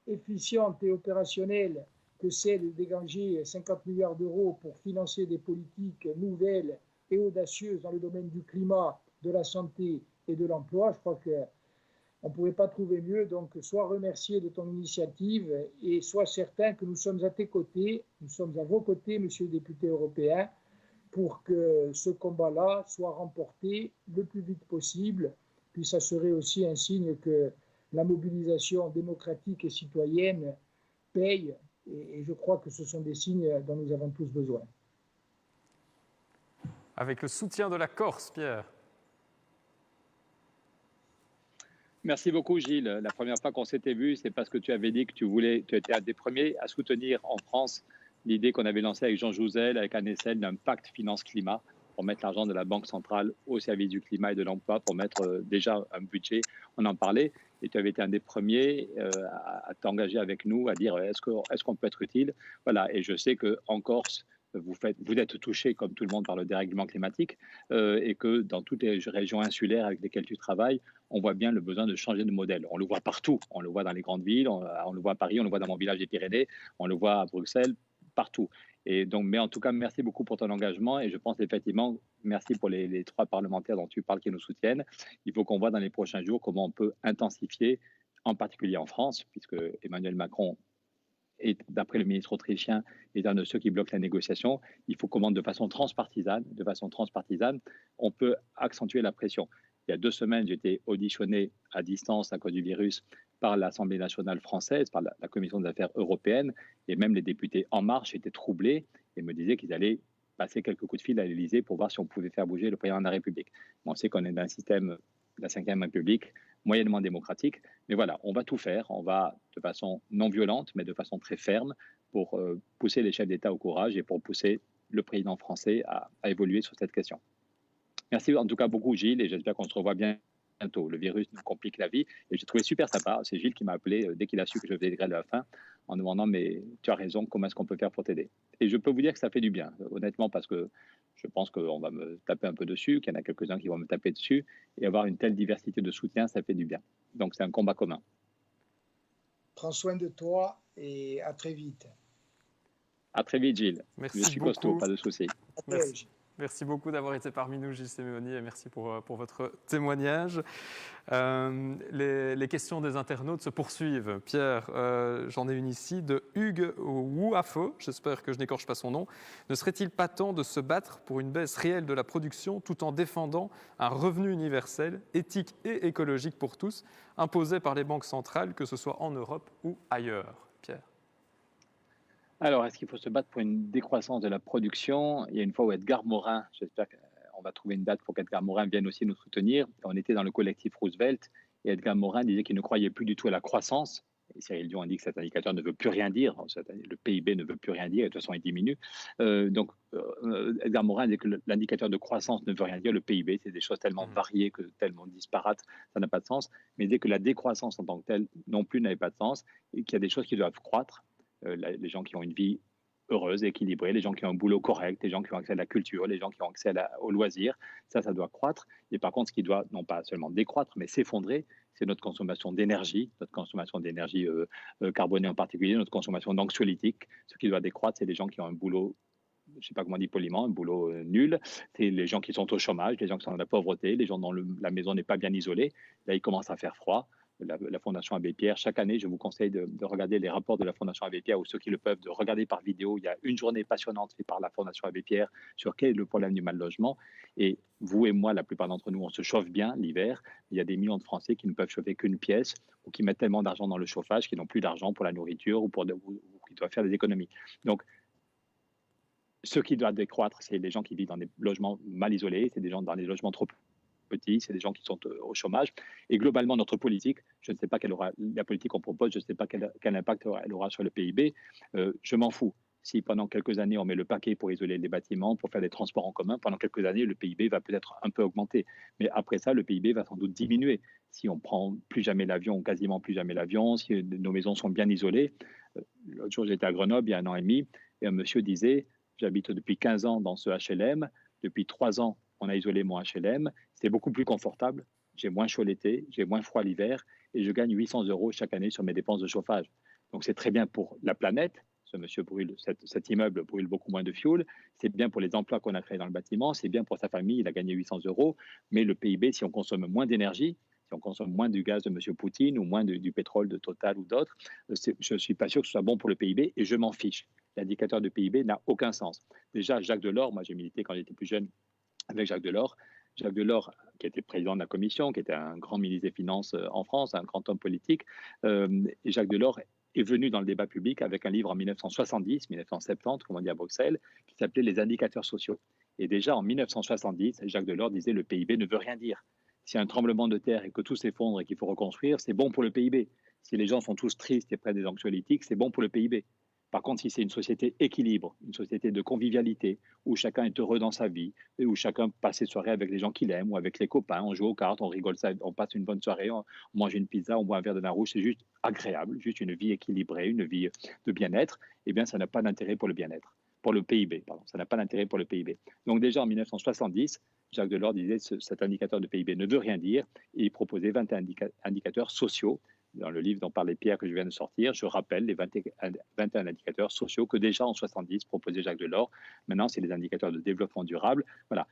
S4: efficiente et opérationnelle que celle de dégager 50 milliards d'euros pour financer des politiques nouvelles et audacieuses dans le domaine du climat, de la santé et de l'emploi. Je crois qu'on ne pouvait pas trouver mieux. Donc, sois remercié de ton initiative et sois certain que nous sommes à tes côtés, nous sommes à vos côtés, monsieur le député européen, pour que ce combat-là soit remporté le plus vite possible. Puis ça serait aussi un signe que la mobilisation démocratique et citoyenne paye. Et je crois que ce sont des signes dont nous avons tous besoin.
S1: Avec le soutien de la Corse, Pierre.
S2: Merci beaucoup, Gilles. La première fois qu'on s'était vu, c'est parce que tu avais dit que tu étais un des premiers à soutenir en France l'idée qu'on avait lancée avec Jean Jouzel, avec Anne Essel, d'un pacte finance-climat pour mettre l'argent de la Banque centrale au service du climat et de l'emploi, pour mettre déjà un budget. On en parlait. et tu avais été un des premiers à t'engager avec nous, à dire est-ce qu'on peut être utile. Voilà, et je sais qu'en Corse, vous êtes touché, comme tout le monde, par le dérèglement climatique et que dans toutes les régions insulaires avec lesquelles tu travailles, on voit bien le besoin de changer de modèle. On le voit partout. On le voit dans les grandes villes, on le voit à Paris, on le voit dans mon village des Pyrénées, on le voit à Bruxelles, partout. Et donc, mais en tout cas, merci beaucoup pour ton engagement. Et je pense effectivement, merci pour les 3 parlementaires dont tu parles qui nous soutiennent. Il faut qu'on voit dans les prochains jours comment on peut intensifier, en particulier en France, puisque Emmanuel Macron et d'après le ministre autrichien, est un de ceux qui bloquent la négociation. Il faut comment, de façon transpartisane, on peut accentuer la pression. Il y a 2 semaines, j'ai été auditionné à distance à cause du virus par l'Assemblée nationale française, par la Commission des affaires européennes, et même les députés En Marche étaient troublés et me disaient qu'ils allaient passer quelques coups de fil à l'Élysée pour voir si on pouvait faire bouger le président de la République. Bon, on sait qu'on est dans un système, la Ve République, moyennement démocratique. Mais voilà, on va tout faire. On va de façon non violente, mais de façon très ferme pour pousser les chefs d'État au courage et pour pousser le président français à évoluer sur cette question. Merci en tout cas beaucoup, Gilles, et j'espère qu'on se revoit bientôt. Le virus nous complique la vie et j'ai trouvé super sympa. C'est Gilles qui m'a appelé dès qu'il a su que je faisais des grèves de la faim en demandant mais tu as raison, comment est-ce qu'on peut faire pour t'aider? Et je peux vous dire que ça fait du bien, honnêtement, parce que je pense qu'on va me taper un peu dessus, qu'il y en a quelques-uns qui vont me taper dessus, et avoir une telle diversité de soutien, ça fait du bien. Donc c'est un combat commun.
S4: Prends soin de toi et à très vite.
S2: À très vite, Gilles.
S1: Merci
S2: je suis
S1: beaucoup.
S2: costaud, pas de souci.
S1: Merci beaucoup d'avoir été parmi nous, Gilles Séméoni, et merci pour votre témoignage. Les questions des internautes se poursuivent. Pierre, j'en ai une ici de Hugues Ouafo, j'espère que je n'écorche pas son nom. Ne serait-il pas temps de se battre pour une baisse réelle de la production tout en défendant un revenu universel, éthique et écologique pour tous, imposé par les banques centrales, que ce soit en Europe ou ailleurs? Pierre.
S2: Alors, est-ce qu'il faut se battre pour une décroissance de la production? Il y a une fois où Edgar Morin, j'espère qu'on va trouver une date pour qu'Edgar Morin vienne aussi nous soutenir. On était dans le collectif Roosevelt et Edgar Morin disait qu'il ne croyait plus du tout à la croissance. Et Cyril Dion a dit que cet indicateur ne veut plus rien dire. Le PIB ne veut plus rien dire et de toute façon, il diminue. Edgar Morin dit que l'indicateur de croissance ne veut rien dire. Le PIB, c'est des choses tellement variées, tellement disparates, ça n'a pas de sens. Mais dès que la décroissance en tant que telle non plus n'avait pas de sens et qu'il y a des choses qui doivent croître, les gens qui ont une vie heureuse, équilibrée, les gens qui ont un boulot correct, les gens qui ont accès à la culture, les gens qui ont accès aux loisirs, ça doit croître. Et par contre, ce qui doit non pas seulement décroître, mais s'effondrer, c'est notre consommation d'énergie carbonée en particulier, notre consommation d'anxiolytiques. Ce qui doit décroître, c'est les gens qui ont un boulot, je ne sais pas comment on dit poliment, un boulot nul. C'est les gens qui sont au chômage, les gens qui sont dans la pauvreté, les gens dont la maison n'est pas bien isolée. Là, il commence à faire froid. La Fondation Abbé Pierre, chaque année, je vous conseille de regarder les rapports de la Fondation Abbé Pierre ou ceux qui le peuvent, de regarder par vidéo. Il y a une journée passionnante faite par la Fondation Abbé Pierre sur quel est le problème du mal logement. Et vous et moi, la plupart d'entre nous, on se chauffe bien l'hiver. Il y a des millions de Français qui ne peuvent chauffer qu'une pièce ou qui mettent tellement d'argent dans le chauffage qu'ils n'ont plus d'argent pour la nourriture ou qui doivent faire des économies. Donc, ce qui doit décroître, c'est les gens qui vivent dans des logements mal isolés, c'est des gens dans des logements trop petits, c'est des gens qui sont au chômage. Et globalement, notre politique, je ne sais pas quelle aura la politique qu'on propose, je ne sais pas quel impact elle aura sur le PIB. Je m'en fous. Si pendant quelques années, on met le paquet pour isoler les bâtiments, pour faire des transports en commun, pendant quelques années, le PIB va peut-être un peu augmenter. Mais après ça, le PIB va sans doute diminuer. Si on prend plus jamais l'avion, ou quasiment plus jamais l'avion, si nos maisons sont bien isolées. L'autre jour, j'étais à Grenoble, il y a 1 an et demi, et un monsieur disait, j'habite depuis 15 ans dans ce HLM, depuis 3 ans, on a isolé mon HLM, c'est beaucoup plus confortable, j'ai moins chaud l'été, j'ai moins froid l'hiver et je gagne 800 € chaque année sur mes dépenses de chauffage. Donc c'est très bien pour la planète, ce monsieur cet immeuble brûle beaucoup moins de fioul, c'est bien pour les emplois qu'on a créés dans le bâtiment, c'est bien pour sa famille, il a gagné 800 €, mais le PIB, si on consomme moins d'énergie, si on consomme moins du gaz de M. Poutine ou moins du pétrole de Total ou d'autres, je ne suis pas sûr que ce soit bon pour le PIB et je m'en fiche. L'indicateur de PIB n'a aucun sens. Déjà, Jacques Delors, moi j'ai milité quand j'étais plus jeune avec Jacques Delors, qui était président de la Commission, qui était un grand ministre des Finances en France, un grand homme politique. Et Jacques Delors est venu dans le débat public avec un livre en 1970, comme on dit à Bruxelles, qui s'appelait « Les indicateurs sociaux ». Et déjà en 1970, Jacques Delors disait « le PIB ne veut rien dire ». S'il y a un tremblement de terre et que tout s'effondre et qu'il faut reconstruire, c'est bon pour le PIB. Si les gens sont tous tristes et près des anxiolytiques, c'est bon pour le PIB. Par contre, si c'est une société équilibre, une société de convivialité, où chacun est heureux dans sa vie, et où chacun passe ses soirées avec les gens qu'il aime, ou avec les copains, on joue aux cartes, on rigole, on passe une bonne soirée, on mange une pizza, on boit un verre de vin rouge, c'est juste agréable, juste une vie équilibrée, une vie de bien-être, eh bien, ça n'a pas d'intérêt pour le bien-être, pour le PIB, pardon, ça n'a pas d'intérêt pour le PIB. Donc déjà en 1970, Jacques Delors disait que cet indicateur de PIB ne veut rien dire, et il proposait 21 indicateurs sociaux. Dans le livre dont parlait Pierre que je viens de sortir, je rappelle les 21 indicateurs sociaux que déjà en 70 proposait Jacques Delors. Maintenant, c'est les indicateurs de développement durable. Voilà.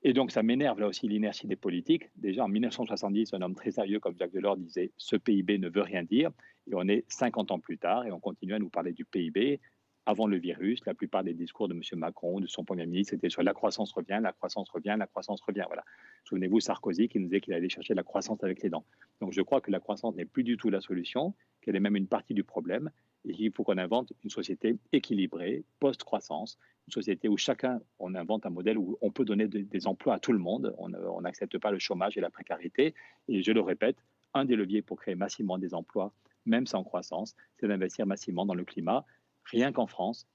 S2: Et donc, ça m'énerve là aussi l'inertie des politiques. Déjà en 1970, un homme très sérieux comme Jacques Delors disait « ce PIB ne veut rien dire ». Et on est 50 ans plus tard et on continue à nous parler du PIB. Avant le virus, la plupart des discours de M. Macron, de son Premier ministre, c'était sur la croissance revient, la croissance revient, la croissance revient. Voilà. Souvenez-vous, Sarkozy qui nous disait qu'il allait chercher la croissance avec les dents. Donc je crois que la croissance n'est plus du tout la solution, qu'elle est même une partie du problème, et qu'il faut qu'on invente une société équilibrée, post-croissance, une société où on invente un modèle où on peut donner des emplois à tout le monde, on n'accepte pas le chômage et la précarité, et je le répète, un des leviers pour créer massivement des emplois, même sans croissance, c'est d'investir massivement dans le climat. Rien qu'en France,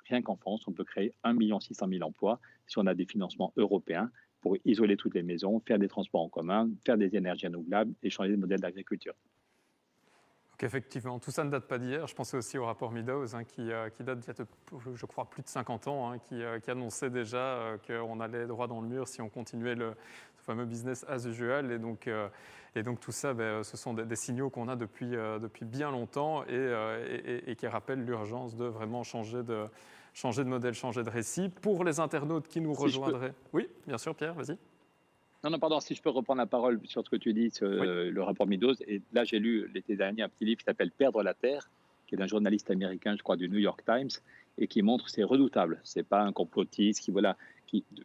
S2: on peut créer 1 600 000 emplois si on a des financements européens pour isoler toutes les maisons, faire des transports en commun, faire des énergies renouvelables et changer de modèle d'agriculture.
S1: Donc effectivement, tout ça ne date pas d'hier. Je pensais aussi au rapport Meadows, qui date d'il y a, je crois, plus de 50 ans, qui annonçait déjà qu'on allait droit dans le mur si on continuait ce fameux business as usual. Et donc tout ça, ce sont des signaux qu'on a depuis bien longtemps et qui rappellent l'urgence de vraiment changer de modèle, changer de récit. Pour les internautes qui nous rejoindraient... Oui, bien sûr, Pierre, vas-y.
S2: Non, pardon, si je peux reprendre la parole sur ce que tu dis, sur le rapport Meadows. Et là, j'ai lu l'été dernier un petit livre qui s'appelle Perdre la Terre, qui est d'un journaliste américain, je crois, du New York Times, et qui montre, c'est redoutable. C'est pas un complotiste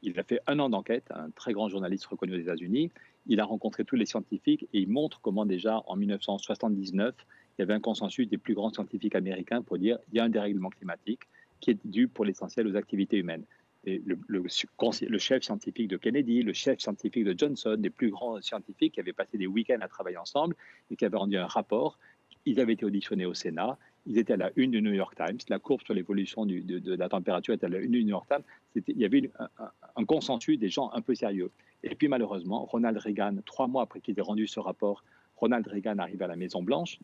S2: il a fait 1 an d'enquête, un très grand journaliste reconnu aux États-Unis. Il a rencontré tous les scientifiques et il montre comment déjà en 1979, il y avait un consensus des plus grands scientifiques américains pour dire il y a un dérèglement climatique qui est dû pour l'essentiel aux activités humaines. Et le chef scientifique de Kennedy, le chef scientifique de Johnson, des plus grands scientifiques qui avaient passé des week-ends à travailler ensemble et qui avaient rendu un rapport. Ils avaient été auditionnés au Sénat, ils étaient à la une du New York Times, la courbe sur l'évolution de la température était à la une du New York Times. Il y avait un consensus des gens un peu sérieux. Et puis malheureusement, Ronald Reagan, 3 mois après qu'il ait rendu ce rapport, Ronald Reagan arrive à la Maison-Blanche,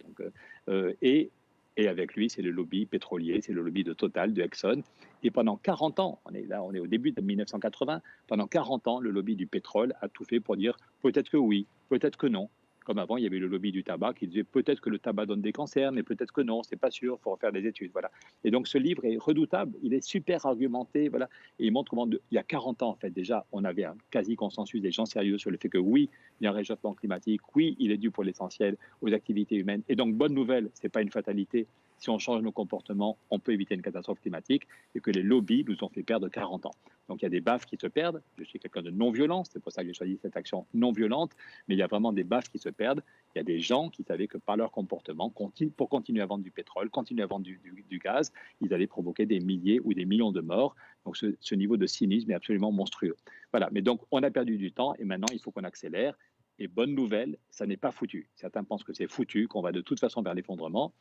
S2: et avec lui, c'est le lobby pétrolier, c'est le lobby de Total, de Exxon. Et pendant 40 ans, on est au début de 1980, pendant 40 ans, le lobby du pétrole a tout fait pour dire peut-être que oui, peut-être que non. Comme avant, il y avait le lobby du tabac qui disait peut-être que le tabac donne des cancers, mais peut-être que non, c'est pas sûr, il faut refaire des études. Voilà. Et donc ce livre est redoutable, il est super argumenté, voilà, et il montre comment, il y a 40 ans, en fait, déjà, on avait un quasi-consensus des gens sérieux sur le fait que oui, il y a un réchauffement climatique, oui, il est dû pour l'essentiel aux activités humaines. Et donc, bonne nouvelle, ce n'est pas une fatalité. Si on change nos comportements, on peut éviter une catastrophe climatique, et que les lobbies nous ont fait perdre 40 ans. Donc il y a des baffes qui se perdent. Je suis quelqu'un de non-violent, c'est pour ça que j'ai choisi cette action non-violente, mais il y a vraiment des baffes qui se perdent. Il y a des gens qui savaient que par leur comportement, pour continuer à vendre du pétrole, continuer à vendre du gaz, ils allaient provoquer des milliers ou des millions de morts. Donc ce niveau de cynisme est absolument monstrueux. Voilà, mais donc on a perdu du temps et maintenant il faut qu'on accélère. Et bonne nouvelle, ça n'est pas foutu. Certains pensent que c'est foutu, qu'on va de toute façon vers l'effondrement.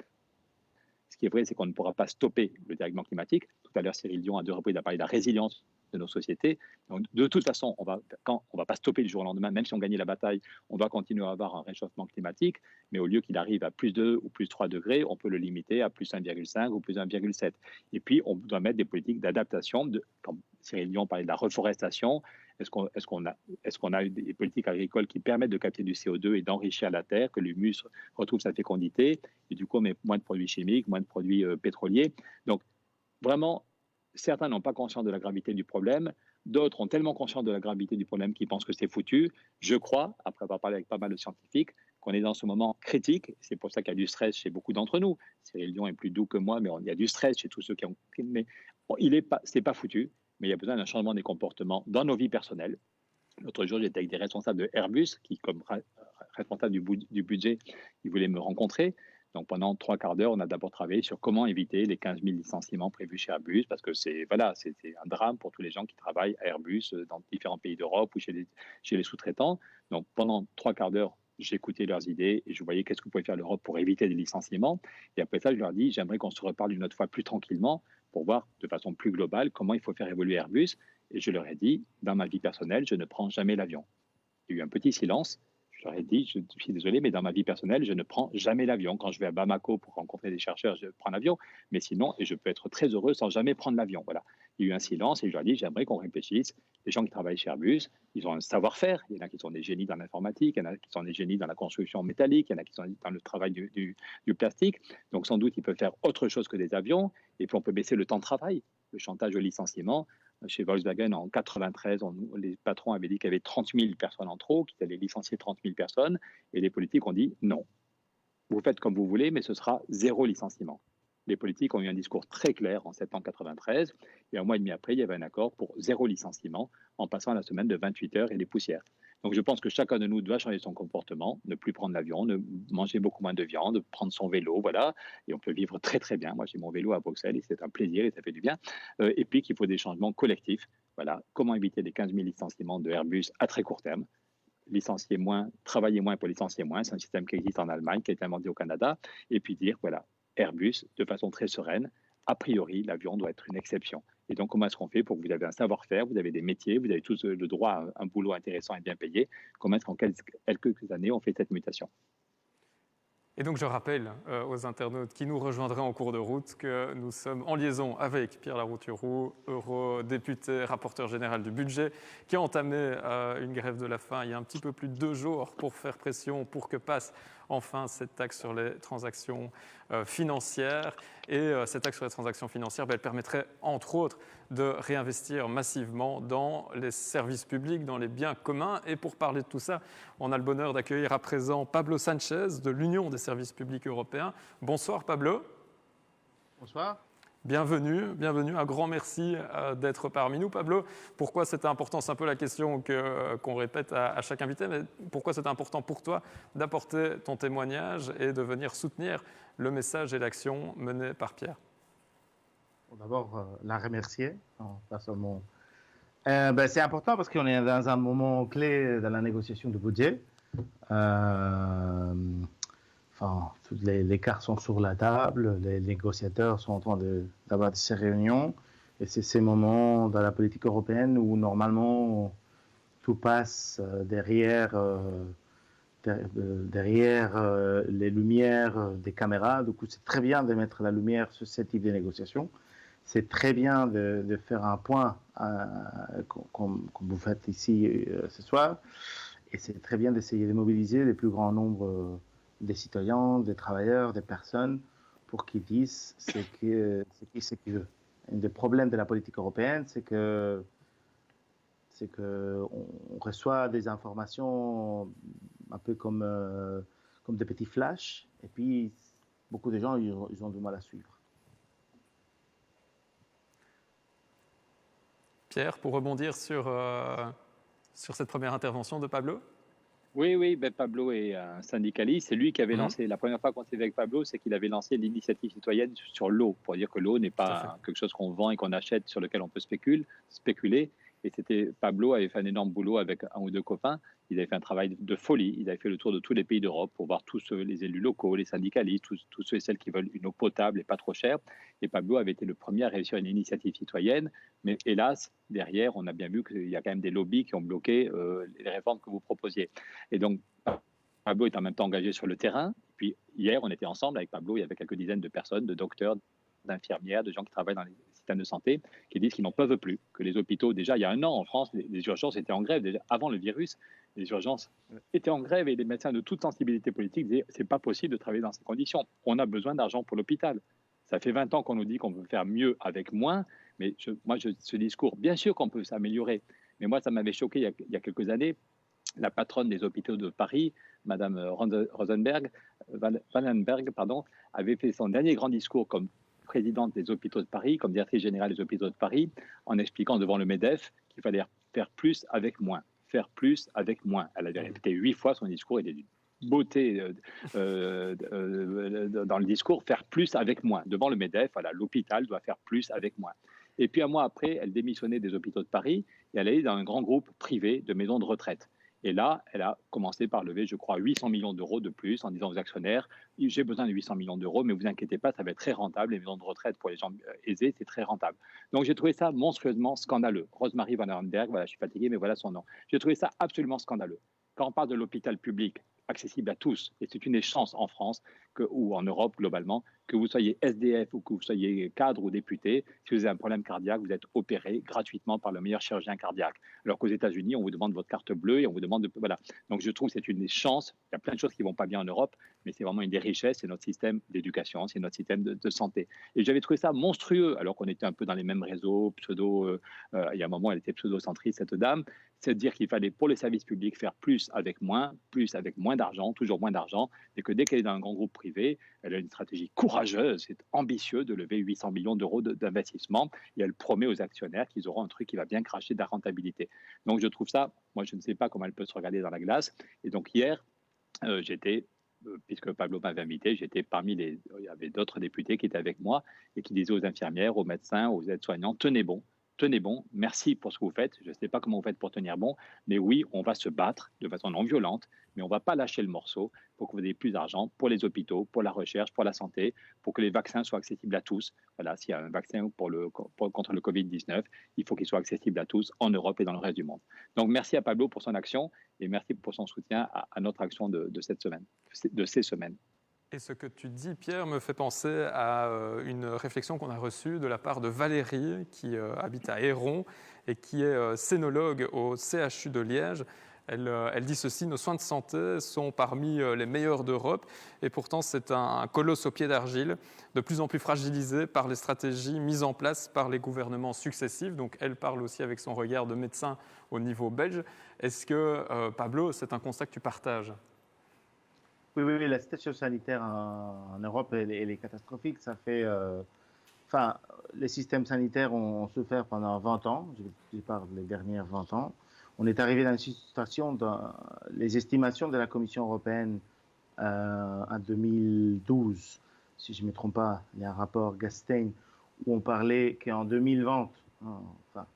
S2: Ce qui est vrai, c'est qu'on ne pourra pas stopper le dérèglement climatique. Tout à l'heure, Cyril Dion a 2 reprises parlé de la résilience de nos sociétés. Donc, de toute façon, on va pas stopper du jour au lendemain, même si on gagnait la bataille, on va continuer à avoir un réchauffement climatique, mais au lieu qu'il arrive à plus 2 ou plus 3 degrés, on peut le limiter à plus 1,5 ou plus 1,7. Et puis, on doit mettre des politiques d'adaptation, comme Cyril Dion parlait de la reforestation. Est-ce qu'on a des politiques agricoles qui permettent de capter du CO2 et d'enrichir la terre, que l'humus retrouve sa fécondité, et du coup, on met moins de produits chimiques, moins de produits pétroliers. Donc, vraiment, certains n'ont pas conscience de la gravité du problème, d'autres ont tellement conscience de la gravité du problème qu'ils pensent que c'est foutu. Je crois, après avoir parlé avec pas mal de scientifiques, qu'on est dans ce moment critique. C'est pour ça qu'il y a du stress chez beaucoup d'entre nous. Cyril Dion est plus doux que moi, mais il y a du stress chez tous ceux qui ont... Mais c'est pas foutu, mais il y a besoin d'un changement des comportements dans nos vies personnelles. L'autre jour, j'étais avec des responsables de Airbus qui, comme responsable du budget, ils voulaient me rencontrer. Donc, pendant 3 quarts d'heure, on a d'abord travaillé sur comment éviter les 15 000 licenciements prévus chez Airbus, parce que c'est un drame pour tous les gens qui travaillent à Airbus dans différents pays d'Europe ou chez les sous-traitants. Donc, pendant 3 quarts d'heure, j'écoutais leurs idées et je voyais qu'est-ce que pouvait faire l'Europe pour éviter des licenciements. Et après ça, je leur dis, j'aimerais qu'on se reparle une autre fois plus tranquillement pour voir de façon plus globale comment il faut faire évoluer Airbus. Et je leur ai dit, dans ma vie personnelle, je ne prends jamais l'avion. Il y a eu un petit silence. Je leur ai dit, je suis désolé, mais dans ma vie personnelle, je ne prends jamais l'avion. Quand je vais à Bamako pour rencontrer des chercheurs, je prends l'avion. Mais sinon, et je peux être très heureux sans jamais prendre l'avion. Voilà. Il y a eu un silence et je leur ai dit, j'aimerais qu'on réfléchisse. Les gens qui travaillent chez Airbus, ils ont un savoir-faire. Il y en a qui sont des génies dans l'informatique, il y en a qui sont des génies dans la construction métallique, il y en a qui sont dans le travail du plastique. Donc sans doute, ils peuvent faire autre chose que des avions. Et puis on peut baisser le temps de travail, le chantage au licenciement. Chez Volkswagen, en 1993, les patrons avaient dit qu'il y avait 30 000 personnes en trop, qu'ils allaient licencier 30 000 personnes. Et les politiques ont dit non. Vous faites comme vous voulez, mais ce sera 0 licenciement. Les politiques ont eu un discours très clair en septembre 1993. Et un mois et demi après, il y avait un accord pour 0 licenciement en passant à la semaine de 28 heures et des poussières. Donc je pense que chacun de nous doit changer son comportement, ne plus prendre l'avion, ne manger beaucoup moins de viande, prendre son vélo, voilà. Et on peut vivre très très bien. Moi j'ai mon vélo à Bruxelles et c'est un plaisir et ça fait du bien. Et puis qu'il faut des changements collectifs. Voilà. Comment éviter les 15 000 licenciements de Airbus à très court terme? Licencier moins, travailler moins pour licencier moins. C'est un système qui existe en Allemagne, qui a été inventé au Canada. Et puis dire, voilà, Airbus, de façon très sereine, a priori, l'avion doit être une exception. Et donc, comment est-ce qu'on fait pour que vous avez un savoir-faire, vous avez des métiers, vous avez tous le droit à un boulot intéressant et bien payé? Comment est-ce qu'en quelques années, on fait cette mutation?
S1: Et donc je rappelle aux internautes qui nous rejoindraient en cours de route que nous sommes en liaison avec Pierre Larouturou, eurodéputé, rapporteur général du budget, qui a entamé une grève de la faim il y a un petit peu plus de 2 jours pour faire pression pour que passe enfin cette taxe sur les transactions financières. Et cette taxe sur les transactions financières, elle permettrait entre autres de réinvestir massivement dans les services publics, dans les biens communs. Et pour parler de tout ça, on a le bonheur d'accueillir à présent Pablo Sanchez de l'Union des services publics européens. Bonsoir Pablo.
S5: Bonsoir.
S1: Bienvenue, un grand merci d'être parmi nous. Pablo, pourquoi c'était important? C'est un peu la question qu'on répète à chaque invité, mais pourquoi c'était important pour toi d'apporter ton témoignage et de venir soutenir le message et l'action menée par Pierre?
S5: D'abord, la remercier, pas seulement. C'est important parce qu'on est dans un moment clé dans la négociation du budget. Toutes les cartes sont sur la table, les négociateurs sont en train d'avoir ces réunions. Et c'est ces moments dans la politique européenne où normalement tout passe derrière les lumières des caméras. Du coup, c'est très bien de mettre la lumière sur ce type de négociations. C'est très bien de faire un point comme vous faites ici ce soir. Et c'est très bien d'essayer de mobiliser le plus grand nombre des citoyens, des travailleurs, des personnes pour qu'ils disent ce qu'ils veulent. Un des problèmes de la politique européenne, c'est que on reçoit des informations un peu comme des petits flashs, et puis beaucoup de gens ils ont du mal à suivre.
S1: Pierre, pour rebondir sur cette première intervention de Pablo?
S2: Oui, Pablo est un syndicaliste. C'est lui qui avait lancé, la première fois qu'on s'est vu avec Pablo, c'est qu'il avait lancé l'initiative citoyenne sur l'eau, pour dire que l'eau n'est pas quelque chose qu'on vend et qu'on achète, sur lequel on peut spéculer. Et Pablo avait fait un énorme boulot avec un ou deux copains. Il avait fait un travail de folie. Il avait fait le tour de tous les pays d'Europe pour voir tous les élus locaux, les syndicalistes, tous ceux et celles qui veulent une eau potable et pas trop chère. Et Pablo avait été le premier à réussir une initiative citoyenne. Mais hélas, derrière, on a bien vu qu'il y a quand même des lobbies qui ont bloqué les réformes que vous proposiez. Et donc, Pablo est en même temps engagé sur le terrain. Puis hier, on était ensemble avec Pablo. Il y avait quelques dizaines de personnes, de docteurs, d'infirmières, de gens qui travaillent dans les systèmes de santé, qui disent qu'ils n'en peuvent plus, que les hôpitaux, déjà il y a 1 an en France, les urgences étaient en grève. Déjà avant le virus, les urgences étaient en grève et les médecins de toute sensibilité politique disaient c'est pas possible de travailler dans ces conditions. On a besoin d'argent pour l'hôpital. Ça fait 20 ans qu'on nous dit qu'on peut faire mieux avec moins, mais ce discours, bien sûr qu'on peut s'améliorer, mais moi ça m'avait choqué il y a quelques années. La patronne des hôpitaux de Paris, Madame Wallenberg, avait fait son dernier grand discours comme présidente des hôpitaux de Paris, comme directrice générale des hôpitaux de Paris, en expliquant devant le MEDEF qu'il fallait faire plus avec moins. Faire plus avec moins. Elle avait répété 8 fois son discours et d'une beauté dans le discours, faire plus avec moins. Devant le MEDEF, voilà, l'hôpital doit faire plus avec moins. Et puis 1 mois après, elle démissionnait des hôpitaux de Paris et elle allait dans un grand groupe privé de maisons de retraite. Et là, elle a commencé par lever, je crois, 800 millions d'euros de plus en disant aux actionnaires, j'ai besoin de 800 millions d'euros, mais vous inquiétez pas, ça va être très rentable. Les maisons de retraite pour les gens aisés, c'est très rentable. Donc j'ai trouvé ça monstrueusement scandaleux. Rosemary Van Arenberg, voilà, je suis fatigué, mais voilà son nom. J'ai trouvé ça absolument scandaleux. Quand on parle de l'hôpital public accessible à tous, et c'est une des chances en France ou en Europe globalement, que vous soyez SDF ou que vous soyez cadre ou député, si vous avez un problème cardiaque, vous êtes opéré gratuitement par le meilleur chirurgien cardiaque. Alors qu'aux États-Unis, on vous demande votre carte bleue et on vous demande de... Voilà. Donc je trouve que c'est une des chances. Il y a plein de choses qui ne vont pas bien en Europe, mais c'est vraiment une des richesses, c'est notre système d'éducation, c'est notre système de santé. Et j'avais trouvé ça monstrueux, alors qu'on était un peu dans les mêmes réseaux, il y a un moment, elle était pseudo-centriste, cette dame, c'est de dire qu'il fallait, pour les services publics, faire plus avec moins d'argent, toujours moins d'argent, et que dès qu'elle est dans un grand groupe privé, elle a une stratégie courageuse, c'est ambitieux de lever 800 millions d'euros d'investissement, et elle promet aux actionnaires qu'ils auront un truc qui va bien cracher de la rentabilité. Donc je trouve ça, moi je ne sais pas comment elle peut se regarder dans la glace, et donc hier, j'étais, puisque Pablo m'avait invité, j'étais il y avait d'autres députés qui étaient avec moi et qui disaient aux infirmières, aux médecins, aux aides-soignants, tenez bon, merci pour ce que vous faites. Je ne sais pas comment vous faites pour tenir bon, mais oui, on va se battre de façon non violente, mais on ne va pas lâcher le morceau pour que vous ayez plus d'argent pour les hôpitaux, pour la recherche, pour la santé, pour que les vaccins soient accessibles à tous. Voilà, s'il y a un vaccin contre le Covid-19, il faut qu'il soit accessible à tous en Europe et dans le reste du monde. Donc, merci à Pablo pour son action et merci pour son soutien à notre action de ces semaines.
S1: Et ce que tu dis, Pierre, me fait penser à une réflexion qu'on a reçue de la part de Valérie, qui habite à Héron et qui est scénologue au CHU de Liège. Elle dit ceci: nos soins de santé sont parmi les meilleurs d'Europe et pourtant c'est un colosse au pied d'argile, de plus en plus fragilisé par les stratégies mises en place par les gouvernements successifs. Donc elle parle aussi avec son regard de médecin au niveau belge. Est-ce que, Pablo, c'est un constat que tu partages ?
S5: Oui, la situation sanitaire en Europe, elle est catastrophique. Ça fait, les systèmes sanitaires ont souffert pendant 20 ans. Je parle des dernières 20 ans. On est arrivé dans une situation, dans les estimations de la Commission européenne en 2012, si je ne me trompe pas, il y a un rapport Gastein où on parlait qu'en 2020,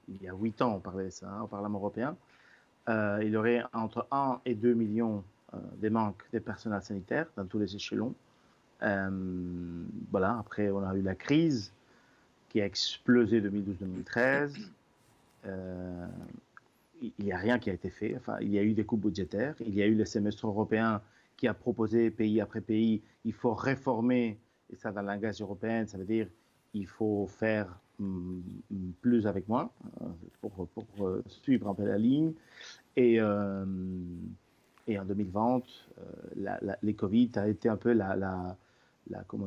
S5: il y a 8 ans, on parlait de ça au Parlement européen, il y aurait entre 1 et 2 millions des manques des personnels sanitaires dans tous les échelons. Après, on a eu la crise qui a explosé 2012-2013. Il n'y a rien qui a été fait. Il y a eu des coupes budgétaires. Il y a eu le semestre européen qui a proposé, pays après pays, il faut réformer, et ça dans le langage européen, ça veut dire il faut faire plus avec moins pour suivre un peu la ligne. Et en 2020, les Covid a été un peu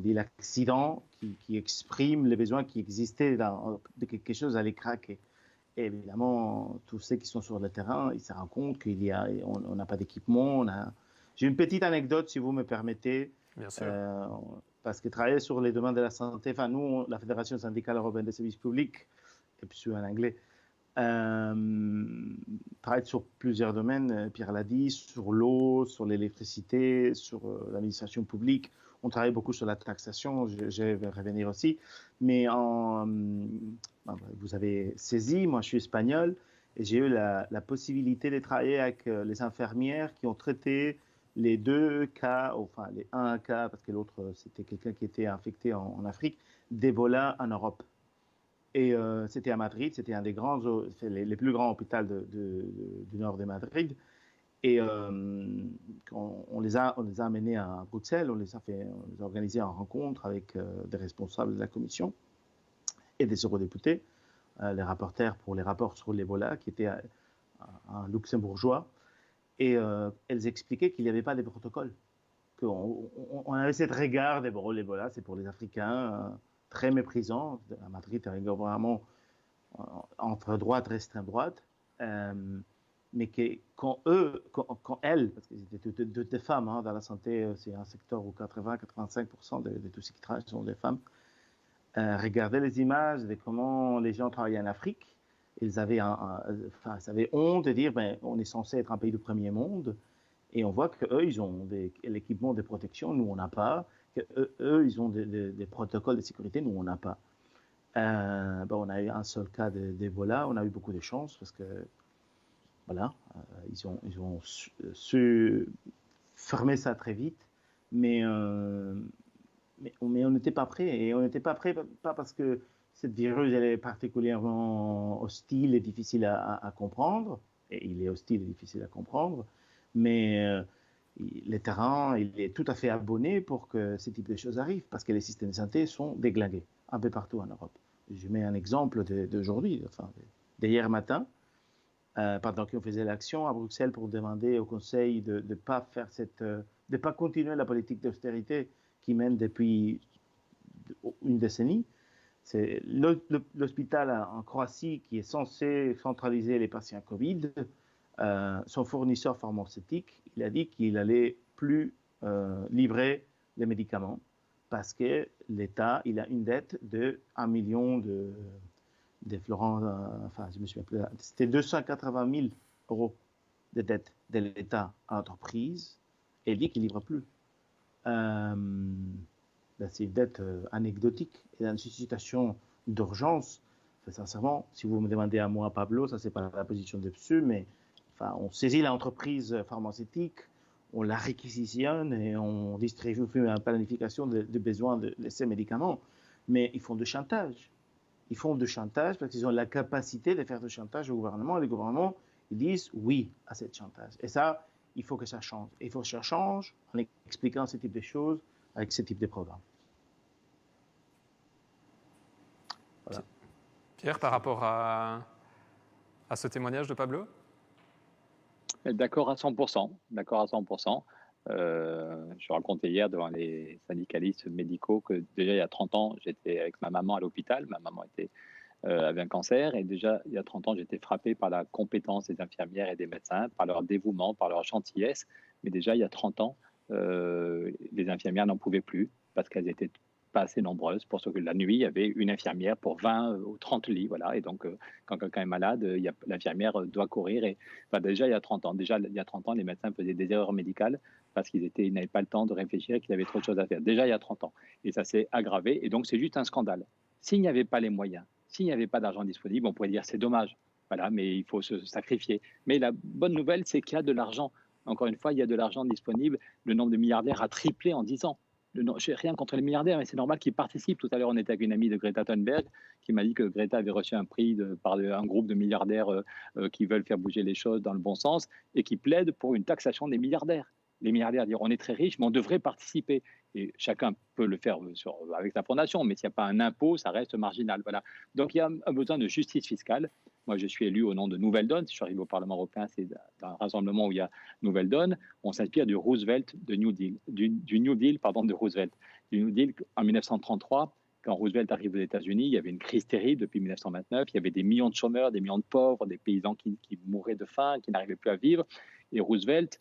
S5: l'accident qui exprime les besoins qui existaient de quelque chose allait craquer. Et évidemment, tous ceux qui sont sur le terrain, ils se rendent compte qu'on n'a pas d'équipement. J'ai une petite anecdote, si vous me permettez.
S1: Bien sûr.
S5: Parce que travailler sur les demandes de la santé, nous, la Fédération syndicale européenne des services publics, et puis en anglais, travaille sur plusieurs domaines. Pierre l'a dit, sur l'eau, sur l'électricité, sur l'administration publique. On travaille beaucoup sur la taxation, je vais revenir aussi. Mais vous avez saisi, moi je suis espagnol, et j'ai eu la possibilité de travailler avec les infirmières qui ont traité les 2 cas, les 1 cas, parce que l'autre c'était quelqu'un qui était infecté en Afrique, d'Ebola en Europe. Et c'était à Madrid, c'était un des les plus grands hôpitaux du nord de Madrid. Et on les a amenés à Bruxelles, on les a organisé en rencontre avec des responsables de la Commission et des eurodéputés, les rapporteurs pour les rapports sur l'Ebola, qui étaient un luxembourgeois. Et elles expliquaient qu'il n'y avait pas de protocole. On avait cette regard, l'Ebola, c'est pour les Africains, très méprisant. À Madrid, il y avait vraiment entre droite et extrême droite. Mais quand elles, parce que c'était des femmes, dans la santé, c'est un secteur où 80-85% de tous ceux qui travaillent sont des femmes, regardaient les images de comment les gens travaillaient en Afrique. Ils avaient honte de dire on est censé être un pays du premier monde, et on voit qu'eux, ils ont l'équipement de protection, nous on n'a pas, qu'eux, ils ont des protocoles de sécurité, nous on n'a pas. On a eu un seul cas d'Ebola, on a eu beaucoup de chance parce que Voilà, ils ont su fermer ça très vite, mais on n'était pas prêt. Et on n'était pas prêt, pas parce que cette virus elle est particulièrement hostile et difficile à comprendre, et il est hostile et difficile à comprendre, mais le terrain il est tout à fait abonné pour que ce type de choses arrivent, parce que les systèmes de santé sont déglingués un peu partout en Europe. Je mets un exemple d'aujourd'hui, enfin, d'hier matin, pendant qu'on faisait l'action à Bruxelles pour demander au Conseil de ne pas faire de pas continuer la politique d'austérité qui mène depuis une décennie. C'est l'hôpital en Croatie qui est censé centraliser les patients Covid. Son fournisseur pharmaceutique, il a dit qu'il allait plus livrer les médicaments parce que l'État, il a une dette de 1 million de Florent, enfin, je me souviens plus, c'était 280 000 euros de dette de l'État à l'entreprise, et il dit qu'il ne livre plus. C'est une dette anecdotique. Et dans une situation d'urgence, sincèrement, si vous me demandez à moi, Pablo, ça, c'est pas la position de PSU, mais enfin, on saisit l'entreprise pharmaceutique, on la réquisitionne et on distribue une planification de besoins de ces médicaments. Mais ils font de chantage. Ils font de chantage parce qu'ils ont la capacité de faire de chantage au gouvernement. Et les gouvernements, ils disent oui à ce chantage. Et ça, il faut que ça change. Il faut que ça change en expliquant ce type de choses avec ce type de programme.
S1: Voilà. Pierre, par rapport à ce témoignage de Pablo ?
S2: D'accord à 100%. D'accord à 100%. Je racontais hier devant les syndicalistes médicaux que déjà il y a 30 ans, j'étais avec ma maman à l'hôpital. Ma maman avait un cancer et déjà il y a 30 ans, j'étais frappé par la compétence des infirmières et des médecins, par leur dévouement, par leur gentillesse. Mais déjà il y a 30 ans, les infirmières n'en pouvaient plus parce qu'elles étaient pas assez nombreuses. Pour ce que la nuit, il y avait une infirmière pour 20 ou 30 lits. Voilà. Et donc, quand quelqu'un est malade, l'infirmière doit courir. Et, enfin, déjà, il y a 30 ans, les médecins faisaient des erreurs médicales parce qu'ils n'avaient pas le temps de réfléchir et qu'ils avaient trop de choses à faire. Déjà, il y a 30 ans. Et ça s'est aggravé. Et donc, c'est juste un scandale. S'il n'y avait pas les moyens, s'il n'y avait pas d'argent disponible, on pourrait dire c'est dommage. Voilà, mais il faut se sacrifier. Mais la bonne nouvelle, c'est qu'il y a de l'argent. Encore une fois, il y a de l'argent disponible. Le nombre de milliardaires a triplé en 10 ans. Je n'ai rien contre les milliardaires, mais c'est normal qu'ils participent. Tout à l'heure, on était avec une amie de Greta Thunberg qui m'a dit que Greta avait reçu un prix par un groupe de milliardaires qui veulent faire bouger les choses dans le bon sens et qui plaident pour une taxation des milliardaires. Les milliardaires disent on est très riches, mais on devrait participer. Et chacun peut le faire avec sa fondation, mais s'il n'y a pas un impôt, ça reste marginal. Voilà. Donc il y a un besoin de justice fiscale. Moi, je suis élu au nom de Nouvelle Donne. Si je suis arrivé au Parlement européen, c'est un rassemblement où il y a Nouvelle Donne. On s'inspire du Roosevelt, du New Deal de Roosevelt. Du New Deal en 1933, quand Roosevelt arrive aux États-Unis, il y avait une crise terrible depuis 1929. Il y avait des millions de chômeurs, des millions de pauvres, des paysans qui mouraient de faim, qui n'arrivaient plus à vivre. Et Roosevelt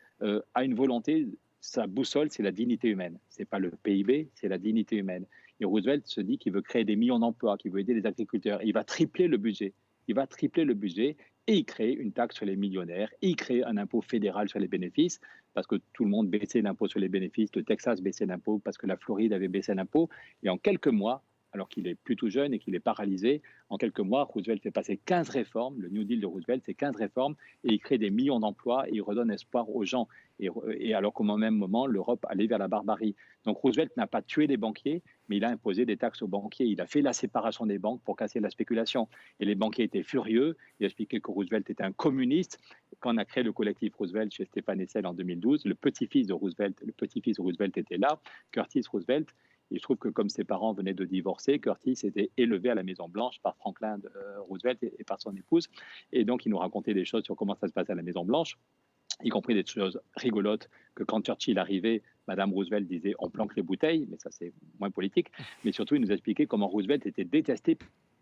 S2: a une volonté, sa boussole, c'est la dignité humaine. Ce n'est pas le PIB, c'est la dignité humaine. Et Roosevelt se dit qu'il veut créer des millions d'emplois, qu'il veut aider les agriculteurs. Il va tripler le budget. Et il crée une taxe sur les millionnaires, et il crée un impôt fédéral sur les bénéfices, parce que tout le monde baissait l'impôt sur les bénéfices, le Texas baissait l'impôt, parce que la Floride avait baissé l'impôt. Et en quelques mois, alors qu'il est plutôt jeune et qu'il est paralysé, en quelques mois, Roosevelt fait passer 15 réformes. Le New Deal de Roosevelt, c'est 15 réformes, et il crée des millions d'emplois, et il redonne espoir aux gens. Et alors qu'au même moment, l'Europe allait vers la barbarie. Donc Roosevelt n'a pas tué les banquiers, mais il a imposé des taxes aux banquiers. Il a fait la séparation des banques pour casser la spéculation. Et les banquiers étaient furieux. Il a expliqué que Roosevelt était un communiste. Quand on a créé le collectif Roosevelt chez Stéphane Hessel en 2012, le petit-fils de Roosevelt était là, Curtis Roosevelt. Il se trouve que comme ses parents venaient de divorcer, Curtis était élevé à la Maison-Blanche par Franklin Roosevelt et par son épouse. Et donc, il nous racontait des choses sur comment ça se passait à la Maison-Blanche, y compris des choses rigolotes, que quand Churchill arrivait, Madame Roosevelt disait « on planque les bouteilles », mais ça c'est moins politique. Mais surtout, il nous expliquait comment Roosevelt était détesté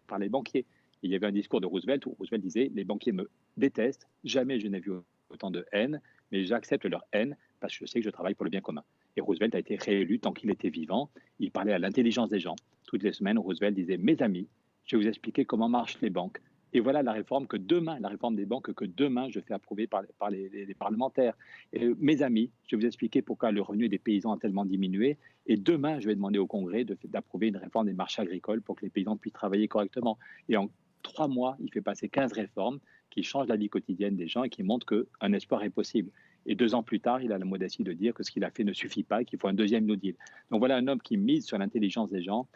S2: par les banquiers. Il y avait un discours de Roosevelt où Roosevelt disait « les banquiers me détestent, jamais je n'ai vu autant de haine, mais j'accepte leur haine parce que je sais que je travaille pour le bien commun ». Et Roosevelt a été réélu tant qu'il était vivant. Il parlait à l'intelligence des gens. Toutes les semaines, Roosevelt disait « mes amis, je vais vous expliquer comment marchent les banques. Et voilà la réforme des banques que demain je fais approuver par les parlementaires. Et, mes amis, je vais vous expliquer pourquoi le revenu des paysans a tellement diminué. Et demain, je vais demander au Congrès d'approuver une réforme des marchés agricoles pour que les paysans puissent travailler correctement. Et en 3 mois, il fait passer 15 réformes qui changent la vie quotidienne des gens et qui montrent qu'un espoir est possible. Et 2 ans plus tard, il a la modestie de dire que ce qu'il a fait ne suffit pas, qu'il faut un deuxième New Deal. Donc voilà un homme qui mise sur l'intelligence des gens,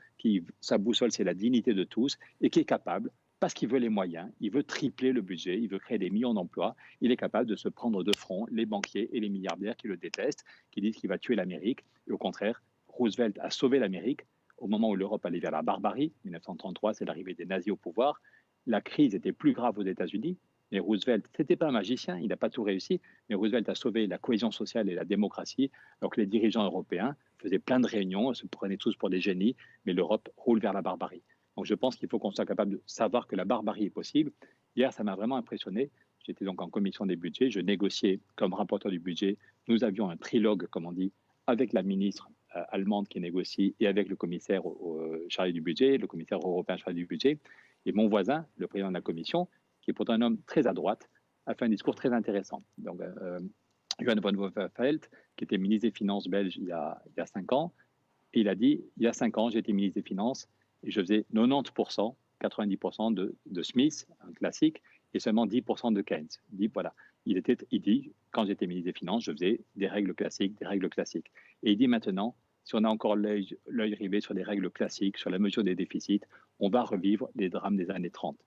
S2: sa boussole, c'est la dignité de tous, et qui est capable, parce qu'il veut les moyens, il veut tripler le budget, il veut créer des millions d'emplois, il est capable de se prendre de front les banquiers et les milliardaires qui le détestent, qui disent qu'il va tuer l'Amérique. Et au contraire, Roosevelt a sauvé l'Amérique au moment où l'Europe allait vers la barbarie. 1933, c'est l'arrivée des nazis au pouvoir. La crise était plus grave aux États-Unis. Mais Roosevelt, ce n'était pas un magicien, il n'a pas tout réussi, mais Roosevelt a sauvé la cohésion sociale et la démocratie, alors que les dirigeants européens faisaient plein de réunions, se prenaient tous pour des génies, mais l'Europe roule vers la barbarie. Donc je pense qu'il faut qu'on soit capable de savoir que la barbarie est possible. Hier, ça m'a vraiment impressionné. J'étais donc en commission des budgets, je négociais comme rapporteur du budget. Nous avions un trilogue, comme on dit, avec la ministre allemande qui négocie et avec le commissaire chargé du budget, le commissaire européen chargé du budget. Et mon voisin, le président de la commission, qui est pourtant un homme très à droite, a fait un discours très intéressant. Donc, Johan van Overveld, qui était ministre des Finances belge il y a 5 ans, et il a dit, il y a 5 ans, j'étais ministre des Finances et je faisais 90%, 90% de Smith, un classique, et seulement 10% de Keynes. Voilà. Il dit, quand j'étais ministre des Finances, je faisais des règles classiques. Et il dit maintenant, si on a encore l'œil rivé sur des règles classiques, sur la mesure des déficits, on va revivre les drames des années 30.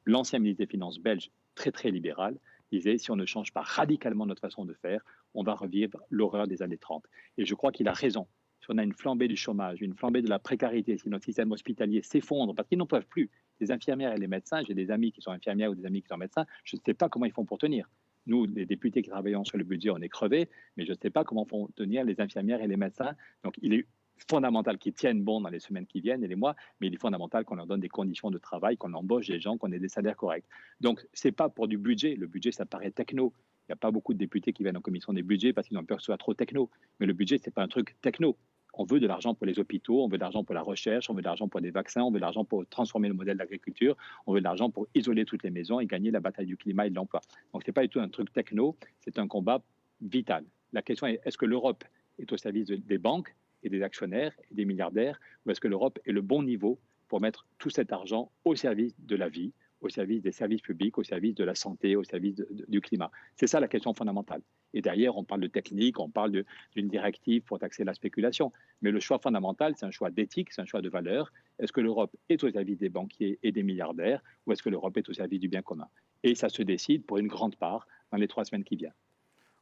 S2: L'ancien ministre des Finances belge, très très libéral, disait si on ne change pas radicalement notre façon de faire, on va revivre l'horreur des années 30. Et je crois qu'il a raison. Si on a une flambée du chômage, une flambée de la précarité, si notre système hospitalier s'effondre parce qu'ils n'en peuvent plus, les infirmières et les médecins, j'ai des amis qui sont infirmières ou des amis qui sont médecins, je ne sais pas comment ils font pour tenir. Nous, les députés qui travaillons sur le budget, on est crevés, mais je ne sais pas comment font tenir les infirmières et les médecins. Donc il est fondamental qu'ils tiennent bon dans les semaines qui viennent et les mois, mais il est fondamental qu'on leur donne des conditions de travail, qu'on embauche des gens, qu'on ait des salaires corrects. Donc, ce n'est pas pour du budget. Le budget, ça paraît techno. Il n'y a pas beaucoup de députés qui viennent en commission des budgets parce qu'ils ont peur que ce soit trop techno. Mais le budget, ce n'est pas un truc techno. On veut de l'argent pour les hôpitaux, on veut de l'argent pour la recherche, on veut de l'argent pour des vaccins, on veut de l'argent pour transformer le modèle d'agriculture, on veut de l'argent pour isoler toutes les maisons et gagner la bataille du climat et de l'emploi. Donc, ce n'est pas du tout un truc techno, c'est un combat vital. La question est, est-ce que l'Europe est au service des banques et des actionnaires et des milliardaires, ou est-ce que l'Europe est le bon niveau pour mettre tout cet argent au service de la vie, au service des services publics, au service de la santé, au service du climat? C'est ça la question fondamentale. Et derrière, on parle de technique, on parle d'une directive pour taxer la spéculation. Mais le choix fondamental, c'est un choix d'éthique, c'est un choix de valeur. Est-ce que l'Europe est au service des banquiers et des milliardaires, ou est-ce que l'Europe est au service du bien commun? Et ça se décide pour une grande part dans les 3 semaines qui viennent.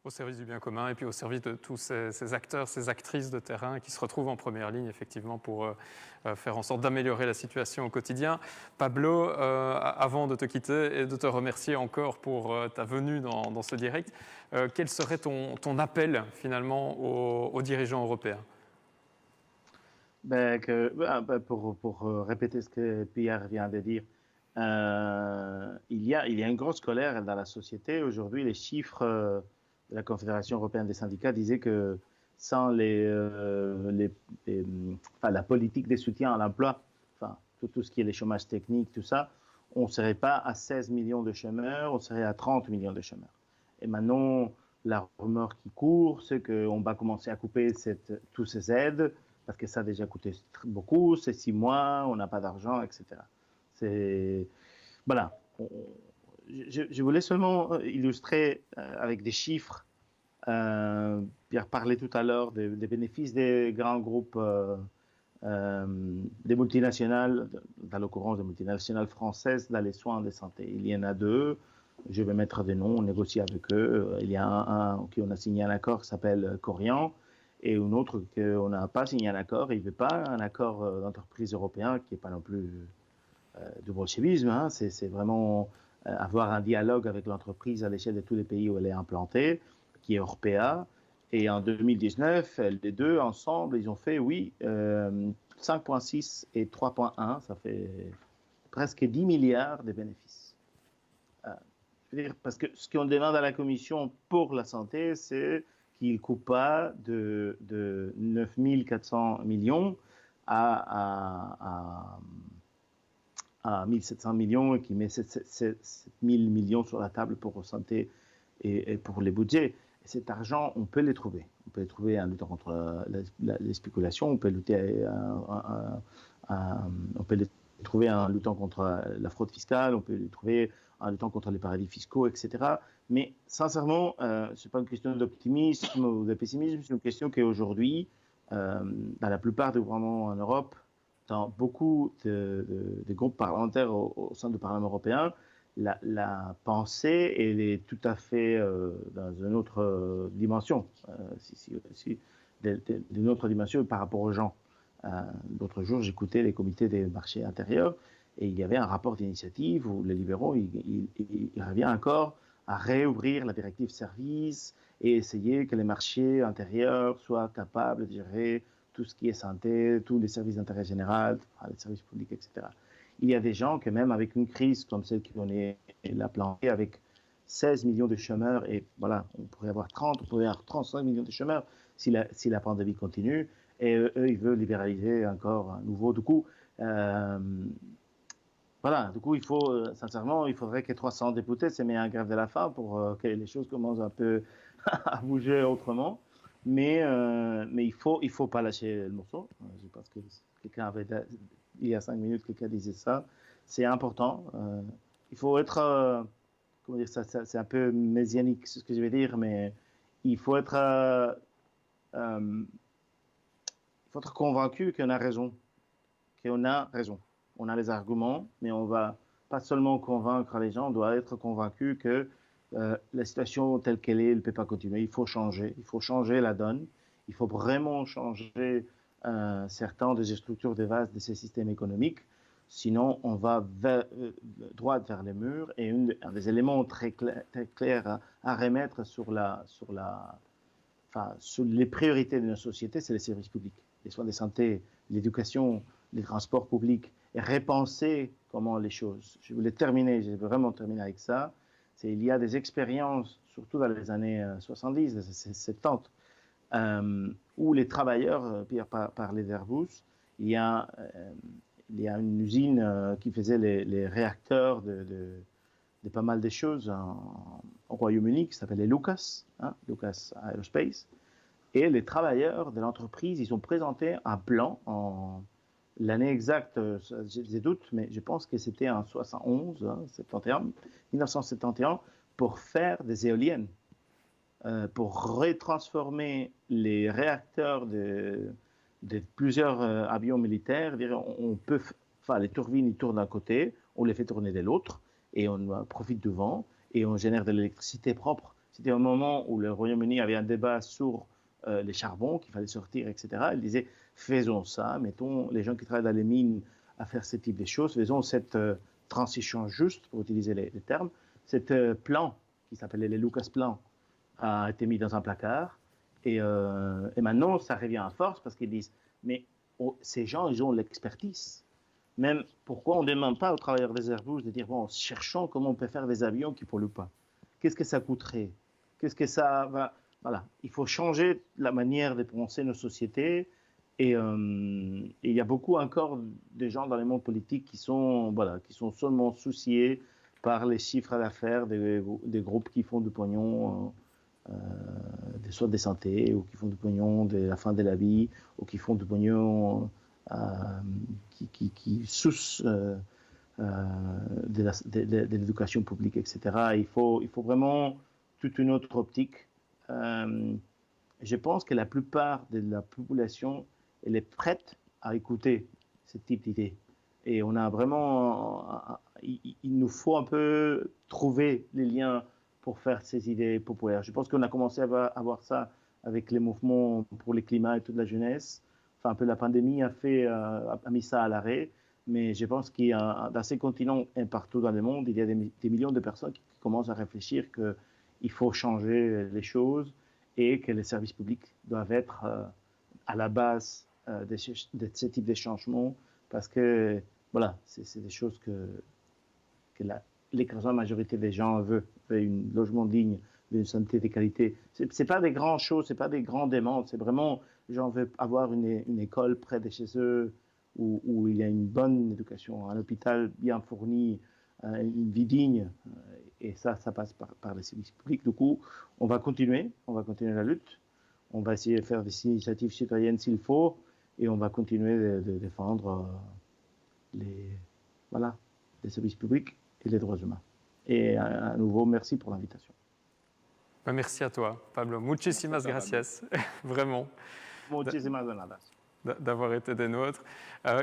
S1: Au service du bien commun et puis au service de tous ces acteurs, ces actrices de terrain qui se retrouvent en première ligne effectivement pour faire en sorte d'améliorer la situation au quotidien. Pablo, avant de te quitter et de te remercier encore pour ta venue dans ce direct, quel serait ton appel finalement aux dirigeants européens?
S5: Pour répéter ce que Pierre vient de dire, il y a une grosse colère dans la société. Aujourd'hui, les chiffres de la Confédération européenne des syndicats disaient que sans la politique des soutiens à l'emploi, tout ce qui est les chômages techniques, tout ça, on ne serait pas à 16 millions de chômeurs, on serait à 30 millions de chômeurs. Et maintenant, la rumeur qui court, c'est qu'on va commencer à couper toutes ces aides, parce que ça a déjà coûté beaucoup, c'est 6 mois, on n'a pas d'argent, etc. Voilà. Je voulais seulement illustrer avec des chiffres. Pierre parlait tout à l'heure des bénéfices des grands groupes, des multinationales, dans l'occurrence des multinationales françaises dans les soins de santé. Il y en a 2, je vais mettre des noms, on négocie avec eux. Il y a un qui on a signé un accord qui s'appelle Corian, et un autre qu'on n'a pas signé un accord. Il ne veut pas un accord d'entreprise européen qui n'est pas non plus du bolchevisme, hein. C'est vraiment avoir un dialogue avec l'entreprise à l'échelle de tous les pays où elle est implantée, qui est Orpea. Et en 2019, les deux ensemble, ils ont fait, 5,6 et 3,1, ça fait presque 10 milliards de bénéfices. Je veux dire, parce que ce qu'on demande à la Commission pour la santé, c'est qu'il ne coupe pas de 9 400 millions à 1 700 millions et qui met 7 000 millions sur la table pour la santé et pour les budgets. Et cet argent, on peut les trouver. On peut les trouver en luttant contre les spéculations, on peut lutter, on peut les les trouver en luttant contre la fraude fiscale, on peut les trouver en luttant contre les paradis fiscaux, etc. Mais sincèrement, ce n'est pas une question d'optimisme ou de pessimisme, c'est une question qu'aujourd'hui, dans la plupart des gouvernements en Europe, dans beaucoup de groupes parlementaires au sein du Parlement européen, la pensée, elle est tout à fait dans une autre dimension, d'une autre dimension par rapport aux gens. L'autre jour, j'écoutais les comités des marchés intérieurs et il y avait un rapport d'initiative où les libéraux, il revient encore à réouvrir la directive service et essayer que les marchés intérieurs soient capables de gérer tout ce qui est santé, tous les services d'intérêt général, les services publics, etc. Il y a des gens que même avec une crise comme celle qu'on est la plantée, avec 16 millions de chômeurs, et voilà, on pourrait avoir 30, on pourrait avoir 35 millions de chômeurs si la pandémie continue, et eux, ils veulent libéraliser encore à nouveau. Du coup, voilà, du coup, sincèrement, il faudrait que 300 députés se mettent en grève de la faim pour que les choses commencent un peu à bouger autrement. Mais il faut pas lâcher le morceau. Je pense que quelqu'un avait, il y a 5 minutes, quelqu'un disait ça. C'est important. Il faut être, comment dire ça, c'est un peu messianique ce que je vais dire, mais il faut être convaincu qu'on a raison. On a les arguments, mais on va pas seulement convaincre les gens, on doit être convaincu que la situation telle qu'elle est, elle ne peut pas continuer. Il faut changer la donne. Il faut vraiment changer certaines des structures de base de ces systèmes économiques. Sinon, on va droit vers les murs. Et un des éléments très clairs à remettre sur les priorités de nos sociétés, c'est les services publics, les soins de santé, l'éducation, les transports publics, et repenser comment les choses. Je voulais vraiment terminer avec ça. Il y a des expériences, surtout dans les années 70, 70, où les travailleurs, Pierre parlait d'Airbus, il y a une usine qui faisait les réacteurs de pas mal de choses au Royaume-Uni, qui s'appelait Lucas, Lucas Aerospace. Et les travailleurs de l'entreprise, ils ont présenté un plan l'année exacte, j'ai des doutes, mais je pense que c'était en 1971, pour faire des éoliennes, pour retransformer les réacteurs de plusieurs avions militaires. On peut, les turbines, ils tournent d'un côté, on les fait tourner de l'autre, et on profite du vent, et on génère de l'électricité propre. C'était un moment où le Royaume-Uni avait un débat sur les charbons qu'il fallait sortir, etc. Il disait, faisons ça, mettons les gens qui travaillent dans les mines à faire ce type de choses, faisons cette transition juste, pour utiliser les termes. Cet plan, qui s'appelait les Lucas Plans, a été mis dans un placard, et maintenant, ça revient à force, parce qu'ils disent, mais ces gens, ils ont l'expertise. Même, pourquoi on ne demande pas aux travailleurs des Airbus de dire, bon, cherchons comment on peut faire des avions qui ne polluent pas. Qu'est-ce que ça coûterait? Qu'est-ce que ça va... Voilà, il faut changer la manière de penser nos sociétés, et il y a beaucoup encore de gens dans le monde politique qui sont seulement souciés par les chiffres d'affaires des groupes qui font du pognon, des soins de santé, ou qui font du pognon de la fin de la vie, ou qui font du pognon qui soucent de l'éducation publique, etc. Il faut vraiment toute une autre optique. Je pense que la plupart de la population, elle est prête à écouter ce type d'idées. Et on a vraiment, il nous faut un peu trouver les liens pour faire ces idées populaires. Je pense qu'on a commencé à voir ça avec les mouvements pour le climat et toute la jeunesse. Enfin, un peu la pandémie a mis ça à l'arrêt. Mais je pense qu'il y a, dans ces continents et partout dans le monde, il y a des millions de personnes qui commencent à réfléchir qu'il faut changer les choses et que les services publics doivent être à la base de ce type de changement, parce que voilà, c'est des choses que l'écrasante majorité des gens veut un logement digne, une santé de qualité. C'est pas des grandes choses, c'est pas des grandes demandes, c'est vraiment, les gens veulent avoir une école près de chez eux, où il y a une bonne éducation, un hôpital bien fourni, une vie digne, et ça passe par les services publics. Du coup, on va continuer la lutte, on va essayer de faire des initiatives citoyennes s'il faut, et on va continuer de défendre voilà, des services publics et les droits humains. Et à nouveau, merci pour l'invitation.
S1: Merci à toi, Pablo. Muchísimas gracias, vraiment.
S5: Muchísimas gracias.
S1: D'avoir été des nôtres.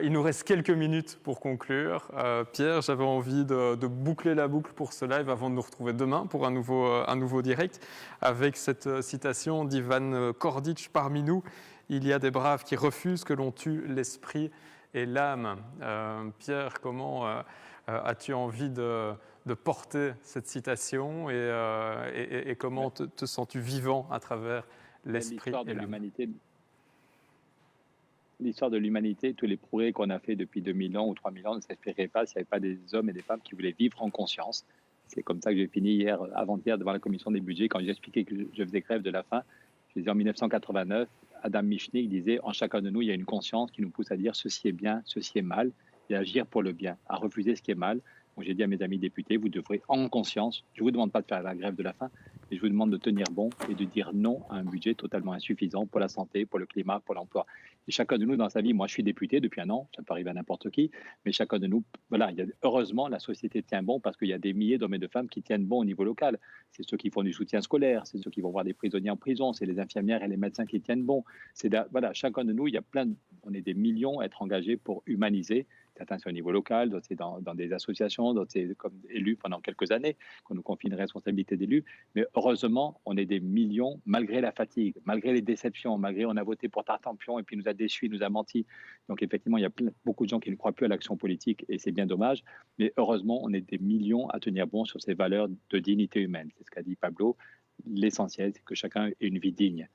S1: Il nous reste quelques minutes pour conclure. Pierre, j'avais envie de boucler la boucle pour ce live avant de nous retrouver demain pour un nouveau direct avec cette citation d'Ivan Kordic parmi nous. Il y a des braves qui refusent que l'on tue l'esprit et l'âme. Pierre, comment as-tu envie de porter cette citation et comment te sens-tu vivant à travers l'esprit et l'âme?
S2: L'histoire de l'humanité, tous les progrès qu'on a fait depuis 2000 ans ou 3000 ans ne s'expliqueraient pas s'il n'y avait pas des hommes et des femmes qui voulaient vivre en conscience. C'est comme ça que j'ai fini avant-hier devant la commission des budgets quand j'ai expliqué que je faisais grève de la faim. Je disais en 1989, Adam Michnik disait « En chacun de nous, il y a une conscience qui nous pousse à dire ceci est bien, ceci est mal et à agir pour le bien, à refuser ce qui est mal. » Donc j'ai dit à mes amis députés, vous devrez en conscience, je ne vous demande pas de faire la grève de la faim, mais je vous demande de tenir bon et de dire non à un budget totalement insuffisant pour la santé, pour le climat, pour l'emploi. Et chacun de nous dans sa vie, moi je suis député depuis un an, ça peut arriver à n'importe qui, mais chacun de nous, voilà, heureusement la société tient bon parce qu'il y a des milliers d'hommes et de femmes qui tiennent bon au niveau local. C'est ceux qui font du soutien scolaire, c'est ceux qui vont voir des prisonniers en prison, c'est les infirmières et les médecins qui tiennent bon. Voilà, chacun de nous, on est des millions à être engagés pour humaniser. Certains c'est au niveau local, d'autres c'est dans des associations, d'autres c'est comme élus pendant quelques années, qu'on nous confie une responsabilité d'élu. Mais heureusement, on est des millions, malgré la fatigue, malgré les déceptions, malgré on a voté pour Tartampion et puis il nous a déçus, il nous a menti. Donc effectivement, il y a beaucoup de gens qui ne croient plus à l'action politique et c'est bien dommage. Mais heureusement, on est des millions à tenir bon sur ces valeurs de dignité humaine. C'est ce qu'a dit Pablo. L'essentiel, c'est que chacun ait une vie digne.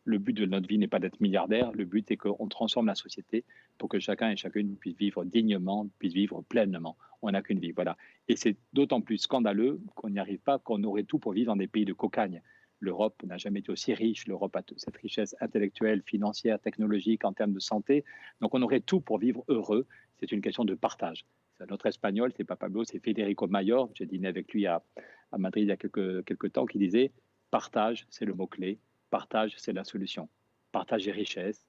S2: Le but de notre vie n'est pas d'être milliardaire, le but est qu'on transforme la société pour que chacun et chacune puisse vivre dignement, puisse vivre pleinement. On n'a qu'une vie, voilà. Et c'est d'autant plus scandaleux qu'on n'y arrive pas, qu'on aurait tout pour vivre dans des pays de cocagne. L'Europe n'a jamais été aussi riche, l'Europe a cette richesse intellectuelle, financière, technologique, en termes de santé. Donc on aurait tout pour vivre heureux, c'est une question de partage. C'est notre espagnol, c'est pas Pablo, c'est Federico Mayor, j'ai dîné avec lui à Madrid il y a quelques temps, qui disait « partage, c'est le mot-clé ». Partage, c'est la solution. Partage des richesses,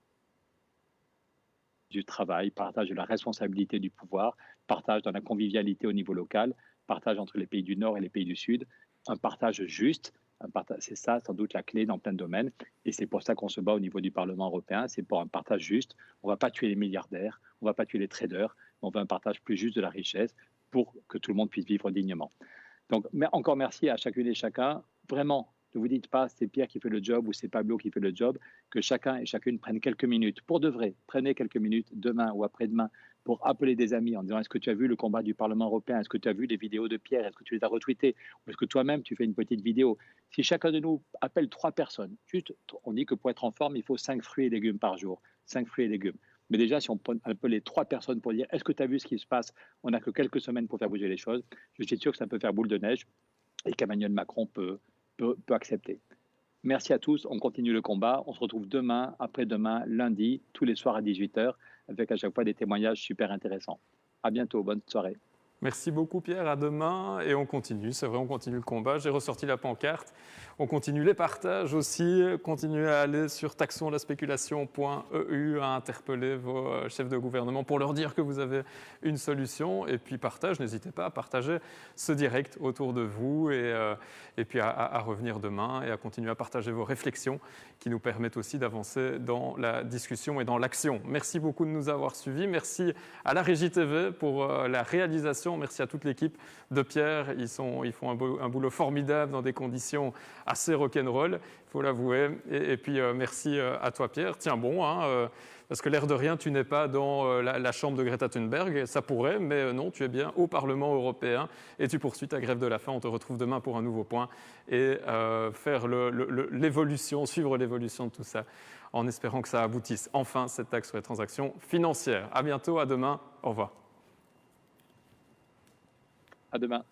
S2: du travail, partage de la responsabilité du pouvoir, partage dans la convivialité au niveau local, partage entre les pays du Nord et les pays du Sud, un partage juste, c'est ça sans doute la clé dans plein de domaines. Et c'est pour ça qu'on se bat au niveau du Parlement européen, c'est pour un partage juste. On ne va pas tuer les milliardaires, on ne va pas tuer les traders, on veut un partage plus juste de la richesse pour que tout le monde puisse vivre dignement. Donc, encore merci à chacune et chacun. Vraiment, ne vous dites pas c'est Pierre qui fait le job ou c'est Pablo qui fait le job, que chacun et chacune prenne quelques minutes. Pour de vrai, prenez quelques minutes demain ou après-demain pour appeler des amis en disant est-ce que tu as vu le combat du Parlement européen? Est-ce que tu as vu les vidéos de Pierre? Est-ce que tu les as retweetées? Ou est-ce que toi-même tu fais une petite vidéo? Si chacun de nous appelle 3 personnes, juste, on dit que pour être en forme, il faut 5 fruits et légumes par jour. 5 fruits et légumes. Mais déjà, si on appelle les 3 personnes pour dire est-ce que tu as vu ce qui se passe? On n'a que quelques semaines pour faire bouger les choses. Je suis sûr que ça peut faire boule de neige et qu'Emmanuel Macron peut accepter. Merci à tous, on continue le combat. On se retrouve demain, après-demain, lundi, tous les soirs à 18h, avec à chaque fois des témoignages super intéressants. À bientôt, bonne soirée.
S1: Merci beaucoup Pierre, à demain et on continue, c'est vrai, on continue le combat. J'ai ressorti la pancarte, on continue les partages aussi, continuez à aller sur taxonlaspéculation.eu, à interpeller vos chefs de gouvernement pour leur dire que vous avez une solution et puis n'hésitez pas à partager ce direct autour de vous et puis à revenir demain et à continuer à partager vos réflexions qui nous permettent aussi d'avancer dans la discussion et dans l'action. Merci beaucoup de nous avoir suivis, merci à la Régie TV pour la réalisation. Merci à toute l'équipe de Pierre. Ils font un boulot formidable dans des conditions assez rock'n'roll, il faut l'avouer. Et puis, merci à toi, Pierre. Tiens bon, parce que l'air de rien, tu n'es pas dans la chambre de Greta Thunberg. Ça pourrait, mais non, tu es bien au Parlement européen et tu poursuis ta grève de la faim. On te retrouve demain pour un nouveau point et faire suivre l'évolution de tout ça en espérant que ça aboutisse enfin, cette taxe sur les transactions financières. À bientôt, à demain. Au revoir.
S2: À demain.